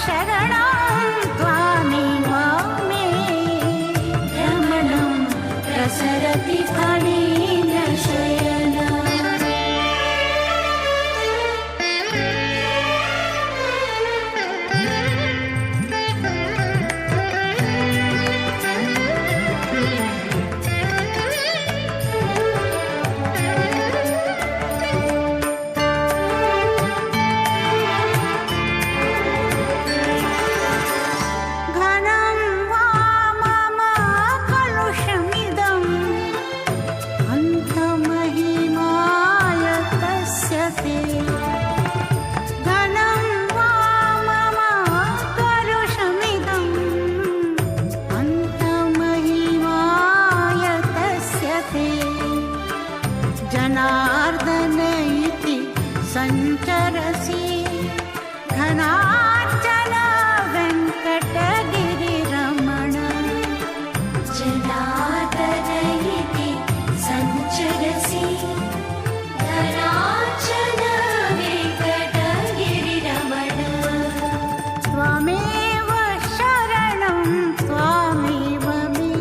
शरणं त्वामेव मे रमणं प्रसरति फणीन्द्रशयनम् घनं वा मम कलुषमिदम् अन्तमहिमाय तस्य ते घनं वा मम कलुषमिदम् अन्तमहिमाय तस्य ते जनार्दन इति सञ्चरसि घनार्चन वेङ्कटगिरिरमण जनार्दन इति सञ्चरसि घनार्चन वेङ्कटगिरिरमण त्वमेव शरणं त्वामेव मे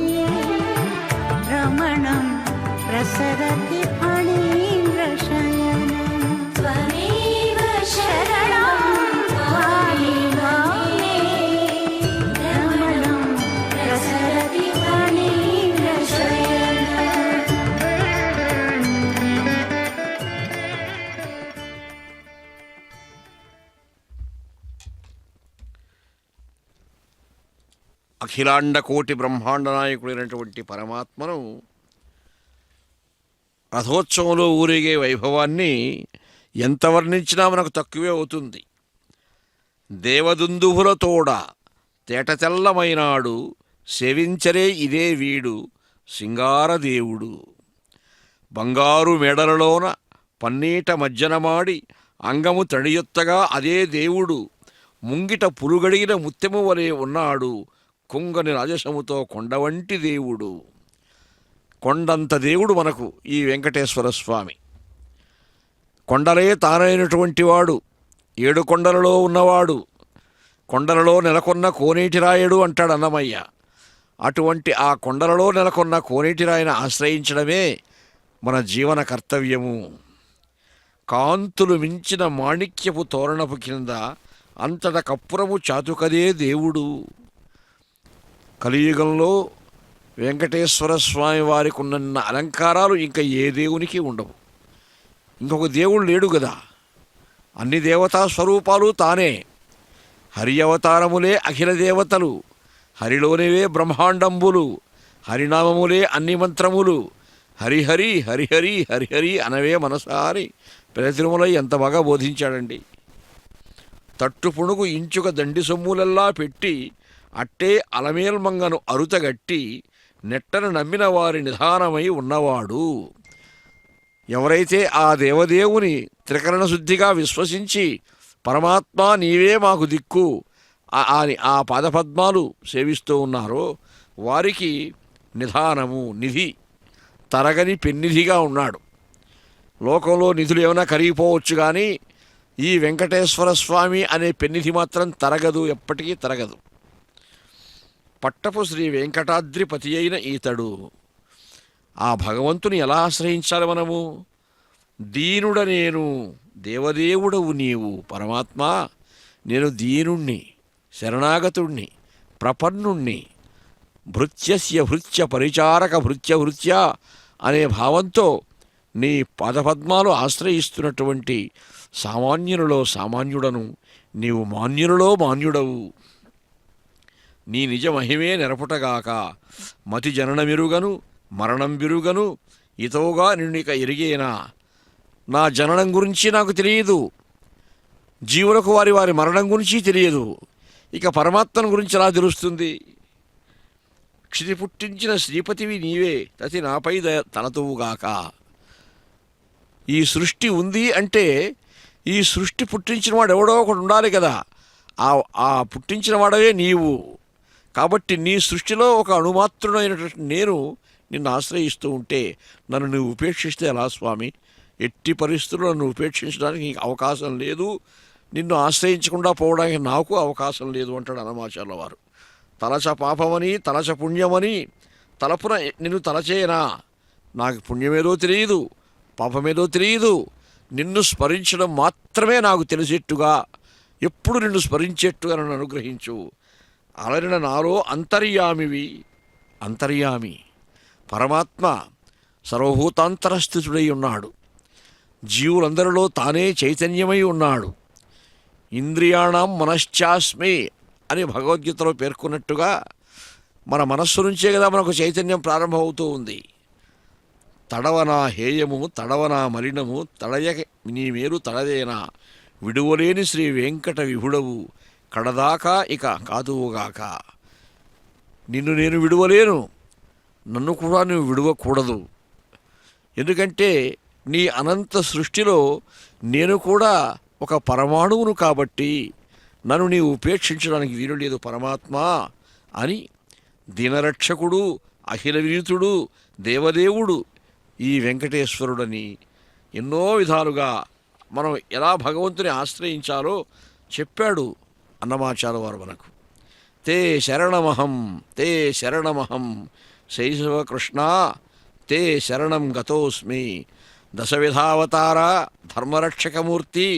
रमणं प्रसरति फणीन्द्रशयनम् त्वमेव शरणं त्वामेव मे रमणं प्रसरति फणीन्द्रशयनम् అఖిలాండ కోటి బ్రహ్మాండ నాయకుడైనటువంటి పరమాత్మను రథోత్సవంలో ఊరేగే వైభవాన్ని ఎంత వర్ణించినా మనకు తక్కువే అవుతుంది. దేవదుందుభుల తోడ తేటతెల్లమైనాడు సేవించరే ఇదే వీడు సింగారదేవుడు. బంగారు మెడలలోన పన్నీట మజ్జనమాడి అంగము తడియొత్తగా అదే దేవుడు ముంగిట పురుగడిగిన ముత్యము వలె ఉన్నాడు కుంగని రాజసముతో కొండవంటి దేవుడు. కొండంత దేవుడు మనకు ఈ వెంకటేశ్వర స్వామి. కొండలే తానైనటువంటి వాడు, 7 కొండలలో ఉన్నవాడు, కొండలలో నెలకొన్న కోనేటి రాయుడు అంటాడు అన్నమయ్య. అటువంటి ఆ కొండలలో నెలకొన్న కోనేటి రాయిని ఆశ్రయించడమే మన జీవన కర్తవ్యము. కాంతులు మించిన మాణిక్యపు తోరణపు కింద అంతట కప్పురము చాతుకదే దేవుడు. కలియుగంలో వెంకటేశ్వర స్వామి వారికి ఉన్న అలంకారాలు ఇంకా ఏ దేవునికి ఉండవు. ఇంకొక దేవుడు లేడు కదా. అన్ని దేవతా స్వరూపాలు తానే. హరి అవతారములే అఖిల దేవతలు, హరిలోనివే బ్రహ్మాండంబులు, హరినామములే అన్ని మంత్రములు. హరిహరి హరిహరి హరిహరి అనవే మనసారి పెదతిరుమల ఎంత బాగా బోధించాడండి. తట్టు పుణుగు ఇంచుక దండి సొమ్ములల్లా పెట్టి అట్టే అలమేల్మంగను అరుతగట్టి నెట్టను నమ్మిన వారి నిధానమై ఉన్నవాడు. ఎవరైతే ఆ దేవదేవుని త్రికరణ శుద్ధిగా విశ్వసించి పరమాత్మ నీవే మాకు దిక్కు అని ఆ పాదపద్మాలు సేవిస్తూ ఉన్నారో వారికి నిధానము, నిధి, తరగని పెన్నిధిగా ఉన్నాడు. లోకంలో నిధులు ఏమైనా కరిగిపోవచ్చు కానీ ఈ వెంకటేశ్వర స్వామి అనే పెన్నిధి మాత్రం తరగదు, ఎప్పటికీ తరగదు. పట్టపు శ్రీ వెంకటాద్రిపతి అయిన ఈతడు. ఆ భగవంతుని ఎలా ఆశ్రయించాలి మనము? దీనుడ నేను, దేవదేవుడవు నీవు పరమాత్మ. నేను దీనుణ్ణి, శరణాగతుణ్ణి, ప్రపన్నుణ్ణి. భృత్యస్య భృత్య పరిచారక భృత్య భృత్య అనే భావంతో నీ పాదపద్మాలు ఆశ్రయిస్తున్నటువంటి సామాన్యులలో సామాన్యుడను, నీవు మాన్యులలో మాన్యుడవు. నీ నిజ మహిమే నెరపుటగాక మతి జననమిరుగను మరణం విరుగను ఇతోగా నిన్నిక ఎరిగేనా. నా జననం గురించి నాకు తెలియదు, జీవులకు వారి వారి మరణం గురించి తెలియదు, ఇక పరమాత్మను గురించి ఎలా తెలుస్తుంది? క్షితి పుట్టించిన శ్రీపతివి నీవే, తతి నాపై తలతువుగాక. ఈ సృష్టి ఉంది అంటే ఈ సృష్టి పుట్టించిన వాడు ఎవడో ఒకడు ఉండాలి కదా. ఆ పుట్టించిన వాడవే నీవు. కాబట్టి నీ సృష్టిలో ఒక అణుమాత్రుడైనటువంటి నేను నిన్ను ఆశ్రయిస్తూ ఉంటే నన్ను నువ్వు ఉపేక్షిస్తే ఎలా స్వామి? ఎట్టి పరిస్థితుల్లో నన్ను ఉపేక్షించడానికి నీకు అవకాశం లేదు. నిన్ను ఆశ్రయించకుండా పోవడానికి నాకు అవకాశం లేదు అంటాడు అన్నమాచార్యుల వారు. తలచ పాపమని తలచ పుణ్యమని తలపున నిన్ను తలచేయనా, నాకు పుణ్యమేదో తెలియదు, పాపమేదో తెలియదు, నిన్ను స్మరించడం మాత్రమే నాకు తెలిసేట్టుగా, ఎప్పుడు నిన్ను స్మరించేట్టుగా నన్ను అనుగ్రహించు. అలరిన నాలో అంతర్యామివి. అంతర్యామి పరమాత్మ సర్వభూతాంతరస్థితుడై ఉన్నాడు. జీవులందరిలో తానే చైతన్యమై ఉన్నాడు. ఇంద్రియాణం మనశ్చాస్మి అని భగవద్గీతలో పేర్కొన్నట్టుగా మన మనస్సు నుంచే కదా మనకు చైతన్యం ప్రారంభమవుతూ ఉంది. తడవనా హేయము తడవనా మలినము తడయక నీ మేలు తడదేనా, విడువలేని శ్రీ వెంకట విభుడవు కడదాకా ఇక కాదువుగాక. నిన్ను నేను విడువలేను, నన్ను కూడా నువ్వు విడువకూడదు. ఎందుకంటే నీ అనంత సృష్టిలో నేను కూడా ఒక పరమాణువును కాబట్టి నన్ను నీవు ఉపేక్షించడానికి వీలు లేదు పరమాత్మ అని దీనరక్షకుడు, అఖిల వినీతుడు, దేవదేవుడు ఈ వెంకటేశ్వరుడని ఎన్నో విధాలుగా మనం ఎలా భగవంతుని ఆశ్రయించాలో చెప్పాడు అన్నమాచార్య వారు మనకు. తే శరణమహం తే శరణమహం శైశవ కృష్ణ తే శరణం గతోస్మి. దశవిధావతార ధర్మరక్షకమూర్తి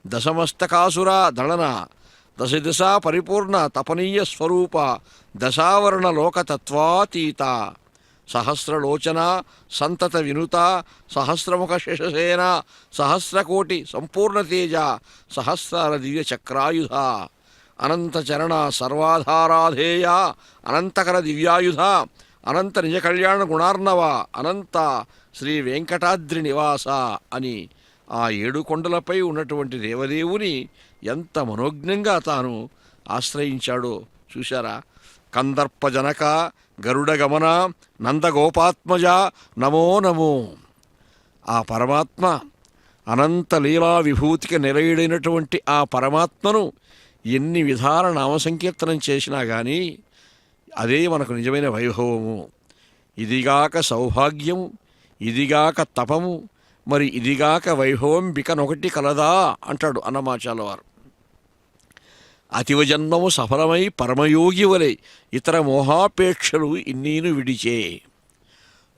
దశమస్తకాసుర దళన దశ దిశ పరిపూర్ణ తపనీయ స్వరూప దశావరణ లోకతత్వాతీత సహస్రలోచన సంతత వినుత సహస్రముఖ శేషసేన సహస్రకోటి సంపూర్ణ తేజ సహస్రార దివ్య చక్రాయుధ అనంత చరణ సర్వాధారాధేయ అనంతకర దివ్యాయుధ అనంత నిజ కళ్యాణ గుణార్ణవ అనంత శ్రీ వెంకటాద్రి నివాస అని ఆ 7 కొండలపై ఉన్నటువంటి దేవదేవుని ఎంత మనోజ్ఞంగా తాను ఆశ్రయించాడో చూశారా. కందర్పజనక గరుడ గమన నందగోపాత్మజ నమో నమో. ఆ పరమాత్మ అనంత లీలా విభూతికి నిలయుడైనటువంటి ఆ పరమాత్మను ఎన్ని విధాల నామసంకీర్తనం చేసినా కానీ అదే మనకు నిజమైన వైభవము. ఇదిగాక సౌభాగ్యము, ఇదిగాక తపము, మరి ఇదిగాక వైభవం బికనొకటి కలదా అంటాడు అన్నమాచార్యుల వారు. అతివ జన్మము సఫలమై పరమయోగి వలె ఇతర మోహాపేక్షలు ఇన్నీను విడిచే.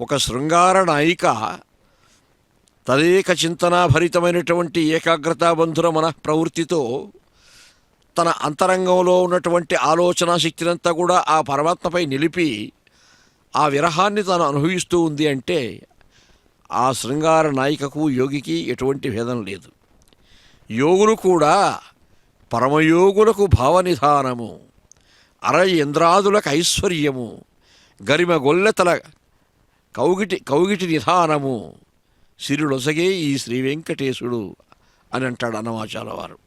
ఒక శృంగార నాయిక తదేక చింతనాభరితమైనటువంటి ఏకాగ్రతాబంధుర మనఃప్రవృత్తితో తన అంతరంగంలో ఉన్నటువంటి ఆలోచనా శక్తినంతా కూడా ఆ పరమాత్మపై నిలిపి ఆ విరహాన్ని తాను అనుభవిస్తూ ఉంది అంటే ఆ శృంగార నాయికకు యోగికి ఎటువంటి భేదం లేదు. యోగులు కూడా పరమయోగులకు భావనిధానము, ఇంద్రాదులకు ఐశ్వర్యము, గరిమ గొల్లెతల కౌగిటి నిధానము సిరులొసగే ఈ శ్రీ వెంకటేశుడు అని అంటాడు అన్నమాచార్యుల వారు.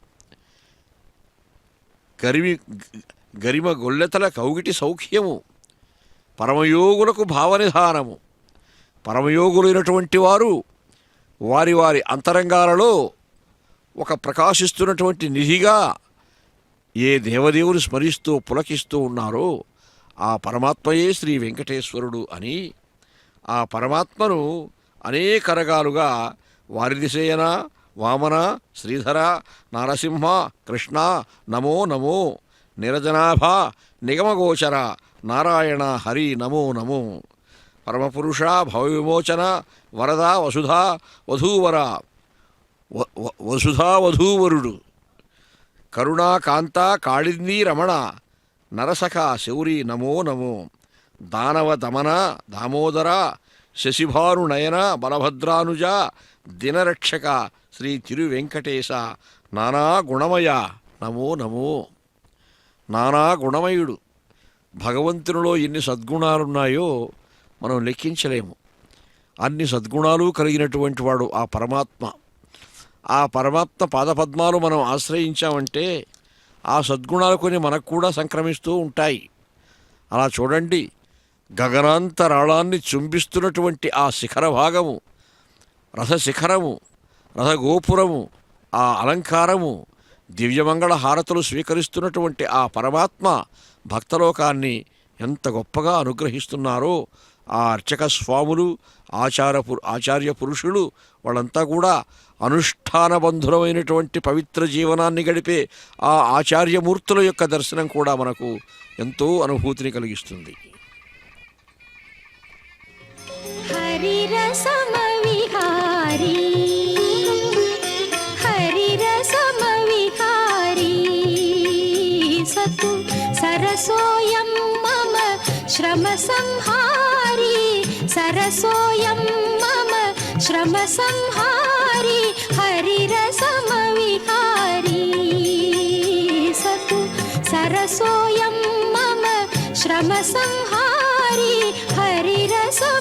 గరిమ గొల్లెతల కౌగిటి సౌఖ్యము, పరమయోగులకు భావనిధానము. పరమయోగులైనటువంటి వారు వారి వారి అంతరంగాలలో ఒక ప్రకాశిస్తున్నటువంటి నిధిగా ఏ దేవదేవుని స్మరిస్తూ పులకిస్తూ ఉన్నారో ఆ పరమాత్మయే శ్రీ వెంకటేశ్వరుడు అని ఆ పరమాత్మను అనేక రకాలుగా వారిదిశయన వామన శ్రీధర నారసింహ కృష్ణ నమో నమో నిరజనాభ నిగమగోచర నారాయణ హరి నమో నమో పరమపురుష భవవిమోచన వరద వసుధా వధూవర వసుధా వధూవరుడు కరుణాకాంత కాళిందీ రమణ నరసఖ శౌరి నమో నమో దానవ దమన దామోదర శశిభానునయన బలభద్రానుజ దినరక్షక శ్రీ తిరువెంకటేశ నానా గుణమయ నమో నమో. నానా గుణమయుడు. భగవంతునిలో ఎన్ని సద్గుణాలున్నాయో మనం లెక్కించలేము. అన్ని సద్గుణాలు కలిగినటువంటి వాడు ఆ పరమాత్మ. ఆ పరమాత్మ పాదపద్మాలు మనం ఆశ్రయించామంటే ఆ సద్గుణాలు కొన్ని మనకు కూడా సంక్రమిస్తూ ఉంటాయి. అలా చూడండి, గగనాంతరాళాన్ని చుంబిస్తున్నటువంటి ఆ శిఖర భాగము, రథశిఖరము, రథగోపురము, ఆ అలంకారము, దివ్యమంగళ హారతులు స్వీకరిస్తున్నటువంటి ఆ పరమాత్మ భక్తలోకాన్ని ఎంత గొప్పగా అనుగ్రహిస్తున్నారో ఆ అర్చక స్వాములు ఆచార్య పురుషులు వాళ్ళంతా కూడా అనుష్ఠానబంధులమైనటువంటి పవిత్ర జీవనాన్ని గడిపే ఆ ఆచార్యమూర్తుల యొక్క దర్శనం కూడా మనకు ఎంతో అనుభూతిని కలిగిస్తుంది. హరిరసమవిహారీ హరిరసమవిహారీ సతు సరసోయం మమ శ్రమ సంహారీ సరసోయం మమ శ్రమ సంహారీ హరిరసమవిహారీ సతు సరసోయం మమ శ్రమ సంహారీ హరిరసమవిహారీ.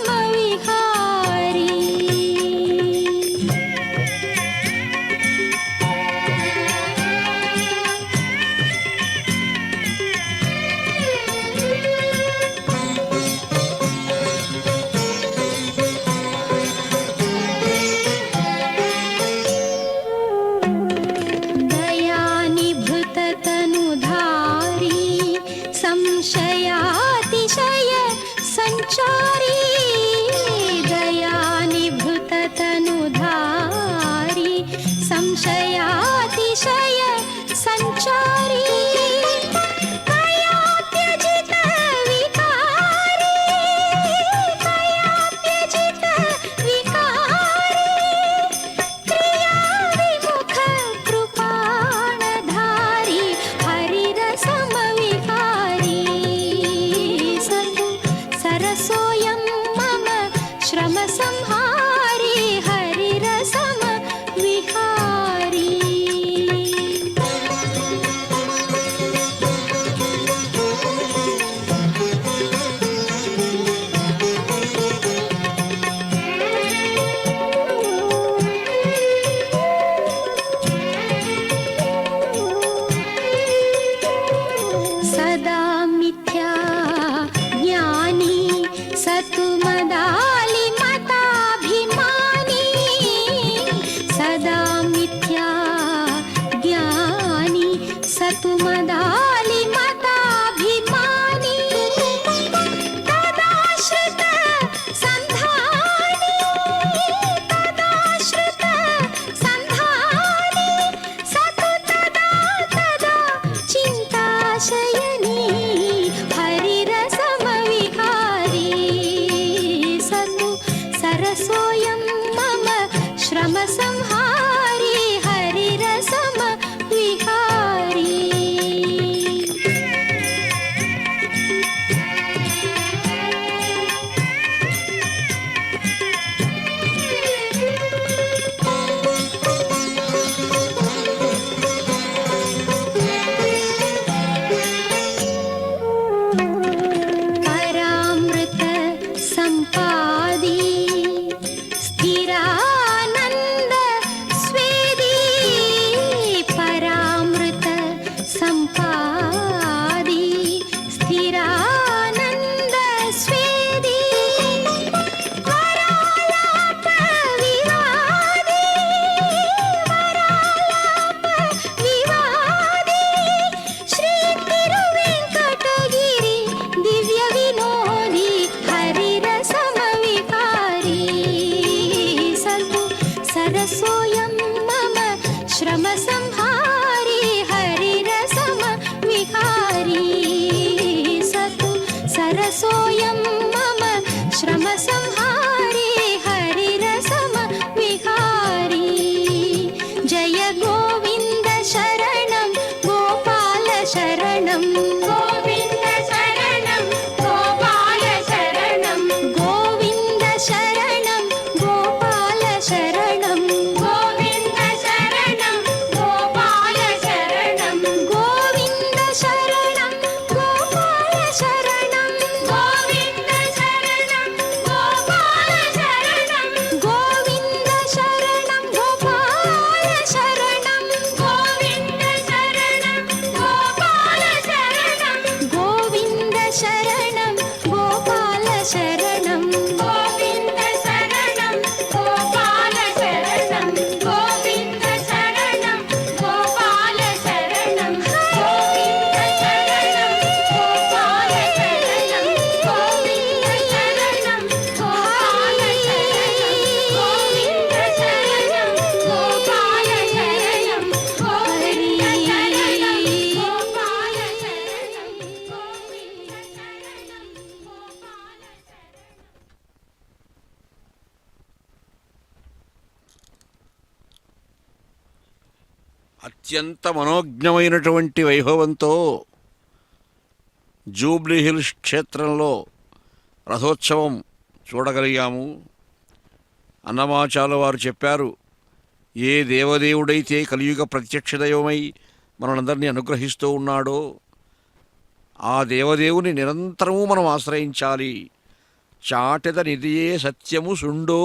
दयानिभृततनुधारी संशयातिशय संचारी दयानिभृततनुधारी संशयातिशय संचारी कयात्यजित विकारी कयात्यजित विकारी क्रिया विमुख कृपाणधारी हरिरसमविहारी सतु सरसोऽयं मम श्रम संहारी हरिरसमविहारी. सदा मिथ्या ज्ञानी सतुमदालिमताभिमानी सदा मिथ्या ज्ञानी सतुमदालिमताभिमानी तदाश्रित संधानी तदाश्रित संधानी सतु तदा तदा चिन्ताशयनी हरिरसमविहारी सतु सरसोऽयं मम श्रम संहारी हरिरसमविहारी. परामृत संपादी स्थिरानंद स्वेदी परामृत संपादी स्थिरानंद स्वेदी वरालाप विवादी वरालाप विवादी श्री तिरुवेंकटगिरी दिव्य विनोदी हरिरसमविहारी सतु सरसोऽयं मम श्रम संहारी हरिरसमविहारी सतु सरसोऽयं मम श्रम संहारी हरिरसमविहारी. जय गोविन्द शरणं गोपाल शरणं गोविन्द शरणं गोपाल शरणं गोविन्द शरणं गोपाल शरणं गोविन्द शरणं गोपाल शरणं गोविन्द शरणं गोपाल शरणं गोविन्द शरणं गोपाल అత్యంత మనోజ్ఞమైనటువంటి వైభవంతో జూబ్లీ హిల్స్ క్షేత్రంలో రథోత్సవం చూడగలిగాము. అన్నమాచార్యుల వారు చెప్పారు, ఏ దేవదేవుడైతే కలియుగ ప్రత్యక్ష దైవమై మనందరినీ అనుగ్రహిస్తూ ఉన్నాడో ఆ దేవదేవుని నిరంతరము మనం ఆశ్రయించాలి. చాటెద నిధియే సత్యము సుండో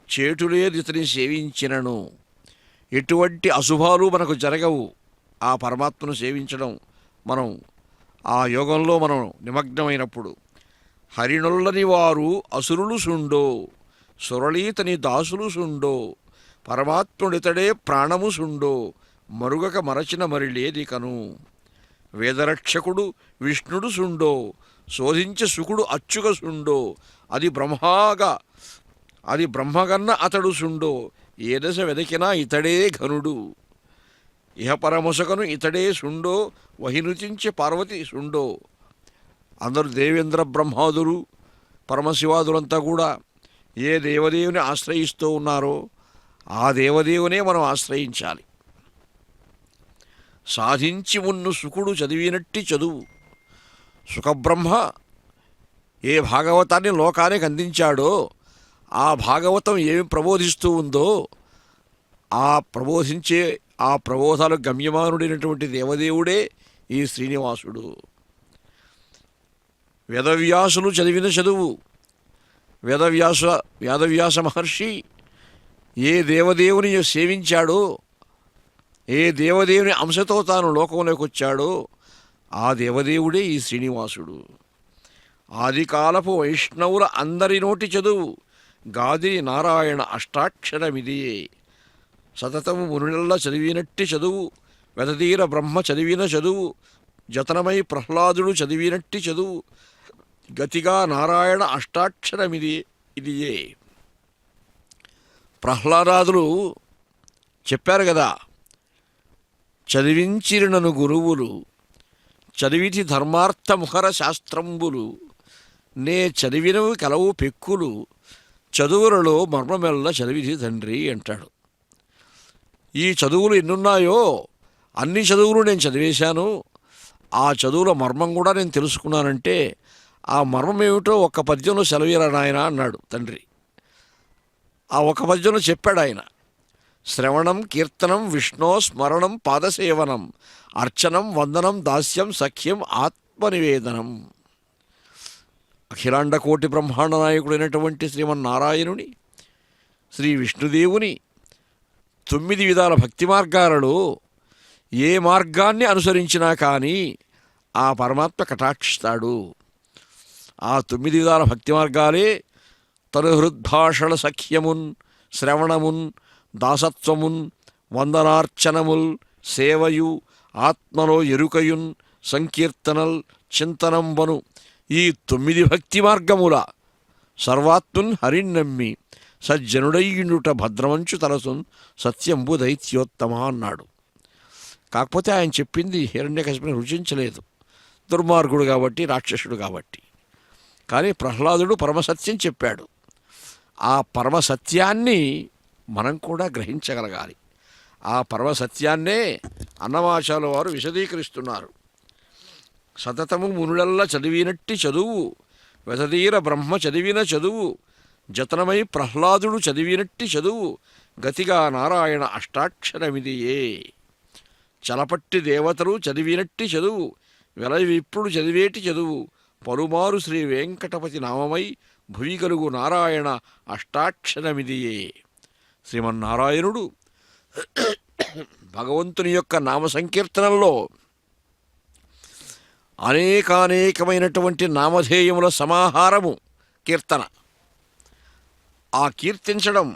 చేటులేదితని సేవించినను. ఎటువంటి అశుభాలు మనకు జరగవు ఆ పరమాత్మను సేవించడం. మనం ఆ యోగంలో మనం నిమగ్నమైనప్పుడు. హరిణొల్లని వారు అసురులు సుండో సురళీతని దాసులు సుండో పరమాత్ముడితడే ప్రాణము సుండో మరుగక మరచిన మరిలేది కను. వేదరక్షకుడు విష్ణుడు సుండో శోధించ సుకుడు అచ్చుగ సుండో అది బ్రహ్మగన్న అతడు సుండో ఏ దశ వెదకినా ఇతడే ఘనుడు. ఇహపరమొసకను ఇతడే సుండో వహినుచించే పార్వతి సుండో. అందరూ దేవేంద్ర బ్రహ్మాదులు పరమశివాదులంతా కూడా ఏ దేవదేవుని ఆశ్రయిస్తూ ఉన్నారో ఆ దేవదేవునే మనం ఆశ్రయించాలి. సాధించి మున్ను సుకుడు చదివినట్టి చదువు. సుఖబ్రహ్మ ఏ భాగవతాన్ని లోకానికి అందించాడో ఆ భాగవతం ఏమి ప్రబోధిస్తూ ఉందో ఆ ప్రబోధాలు గమ్యమానుడైనటువంటి దేవదేవుడే ఈ శ్రీనివాసుడు. వేదవ్యాసులు చదివిన చదువు. వేదవ్యాస మహర్షి ఏ దేవదేవుని సేవించాడో ఏ దేవదేవుని అంశతో తాను లోకంలోకి వచ్చాడో ఆ దేవదేవుడే ఈ శ్రీనివాసుడు. ఆదికాలపు వైష్ణవుల అందరి నోటి చదువు. గాది నారాయణ అష్టాక్షరమిదియే. సతతము మునులల్ల చదివినట్టి చదువు. వెదతీర బ్రహ్మ చదివిన చదువు. జతనమై ప్రహ్లాదుడు చదివినట్టి చదువు. గతిగా నారాయణ అష్టాక్షరమిదియే. ప్రహ్లాదాదులు చెప్పారు కదా, చదివించిరినను గురువులు చదివితి ధర్మార్థ ముఖర శాస్త్రంబులు నే చదివినవి కలవు పెక్కులు చదువులలో మర్మమెల్ల చదివితి తండ్రి అంటాడు. ఈ చదువులు ఎన్నున్నాయో అన్ని చదువులు నేను చదివేశాను. ఆ చదువుల మర్మం కూడా నేను తెలుసుకున్నానంటే ఆ మర్మం ఏమిటో ఒక్క పద్యంలో సెలవీరా నాయన అన్నాడు తండ్రి. ఆ ఒక పద్యంలో చెప్పాడు ఆయన. శ్రవణం కీర్తనం విష్ణో స్మరణం పాదసేవనం అర్చనం వందనం దాస్యం సఖ్యం ఆత్మనివేదనం. అఖిలాండ కోటి బ్రహ్మాండ నాయకుడైనటువంటి శ్రీమన్నారాయణుని శ్రీ విష్ణుదేవుని 9 విధాల భక్తి మార్గాలలో ఏ మార్గాన్ని అనుసరించినా కానీ ఆ పరమాత్మ కటాక్షిస్తాడు. ఆ 9 విధాల భక్తి మార్గాలే తను హృద్భాషణ సఖ్యమున్ శ్రవణమున్ దాసత్వమున్ వందనార్చనముల్ సేవయు ఆత్మలో ఎరుకయున్ సంకీర్తనల్ చింతనంబను ఈ 9 భక్తి మార్గముల సర్వాత్మున్ హరిన్నమ్మి సజ్జనుడయ్యుండుట భద్రమంచు తలసున్ సత్యంబు దైత్యోత్తమ అన్నాడు. కాకపోతే ఆయన చెప్పింది హిరణ్యకశిపుని రుచించలేదు, దుర్మార్గుడు కాబట్టి, రాక్షసుడు కాబట్టి. కానీ ప్రహ్లాదుడు పరమసత్యం చెప్పాడు. ఆ పరమసత్యాన్ని మనం కూడా గ్రహించగలగాలి. ఆ పరమసత్యాన్నే అన్నమాచార్యుల వారు విశదీకరిస్తున్నారు. సతతము మునులల్ల చదివినట్టి చదువు. వెదతీర బ్రహ్మ చదివిన చదువు. జతనమై ప్రహ్లాదుడు చదివినట్టి చదువు. గతిగా నారాయణ అష్టాక్షరమిదియే. చలపట్టి దేవతలు చదివినట్టి చదువు. వెలవిప్పుడు చదివేటి చదువు. పలుమారు శ్రీ వెంకటపతి నామమై భువి కలుగు నారాయణ అష్టాక్షరమిదియే. శ్రీమన్నారాయణుడు భగవంతుని యొక్క నామ సంకీర్తనల్లో అనేకానేకమైనటువంటి నామధేయముల సమాహారము కీర్తన. ఆ కీర్తించడం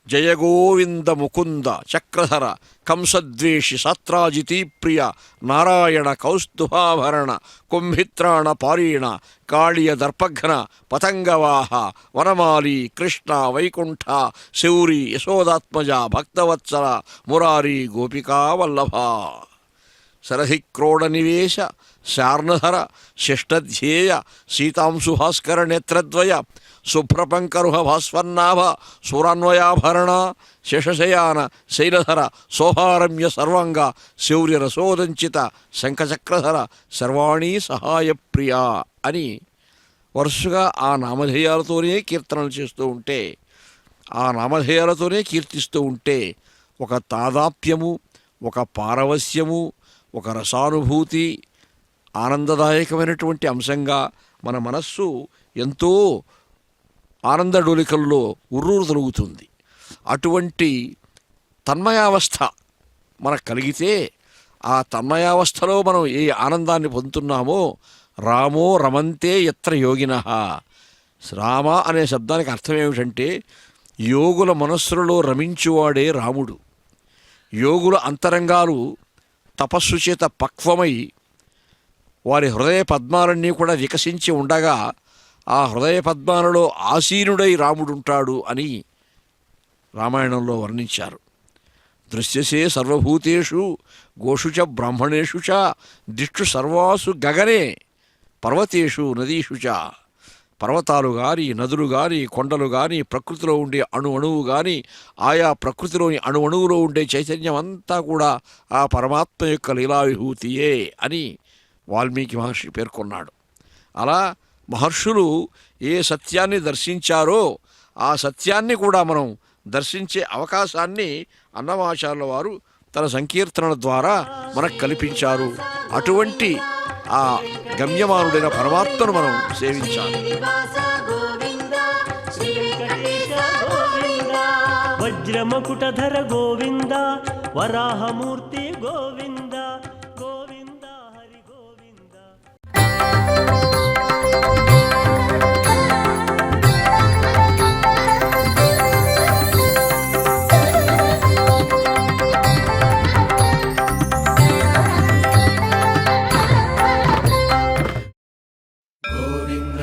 జయగోవింద ముకుంద చక్రధర కంసద్వేషి సాత్రాజితీ ప్రియ నారాయణ కౌస్తుభాభరణ కుంభిత్రాణ పారీణ కాళియ దర్పఘ్న పతంగవాహ వనమాలి కృష్ణ వైకుంఠ శౌరి యశోదాత్మజ భక్తవత్సల మురారి గోపికా వల్లభ. శరధిక్రోడనివేశ శార్ణధర శిష్టధ్యేయ సీతాంశుభాస్కర నేత్రద్వయ శుభ్రపంకరుహ భాస్వర్నాభ సూరాన్వయాభరణ శేషశయాన శైలధర శోభారమ్య సర్వాంగ శౌర్యరసోదంచిత శంఖచక్రధర సర్వాణీ సహాయప్రియ అని వరుసగా ఆ నామధేయాలతోనే కీర్తనలు చేస్తూ ఉంటే, ఆ నామధేయాలతోనే కీర్తిస్తూ ఉంటే ఒక తాదాప్యము, ఒక పారవస్యము, ఒక రసానుభూతి, ఆనందదాయకమైనటువంటి అంశంగా మన మనస్సు ఎంతో ఆనందడోలికల్లో ఉర్రూరు తొలుగుతుంది. అటువంటి తన్మయావస్థ మనకు కలిగితే, ఆ తన్మయావస్థలో మనం ఏ ఆనందాన్ని పొందుతున్నామో, రామో రమంతే యత్ర యోగినః. రామ అనే శబ్దానికి అర్థం ఏమిటంటే యోగుల మనస్సులలో రమించువాడే రాముడు. యోగుల అంతరంగాలు తపస్సు చేత పక్వమై వారి హృదయ పద్మాలన్నీ కూడా వికసించి ఉండగా ఆ హృదయ పద్మాలలో ఆసీనుడై రాముడుంటాడు అని రామాయణంలో వర్ణించారు. దృశ్యసే సర్వభూతేషు గోషు చ బ్రాహ్మణేషు చ దిక్షు సర్వాసు గగనే పర్వతేషు నదీషు చ. పర్వతాలు కానీ, నదులు కానీ, కొండలు కానీ, ప్రకృతిలో ఉండే అణువు కానీ, ఆయా ప్రకృతిలోని అణువులో ఉండే చైతన్యం అంతా కూడా ఆ పరమాత్మ యొక్క లీలా విభూతియే అని వాల్మీకి మహర్షి పేర్కొన్నాడు. అలా మహర్షులు ఏ సత్యాన్ని దర్శించారో ఆ సత్యాన్ని కూడా మనం దర్శించే అవకాశాన్ని అన్నమాచార్యుల వారు తన సంకీర్తనల ద్వారా మనకు కల్పించారు. అటువంటి ఆ గమ్యమానుడైన పరమాత్మను మనం సేవించాలి. వజ్రమకుటధర గోవింద వరాహమూర్తి గోవింద గోవింద హరి గోవింద. గోవింద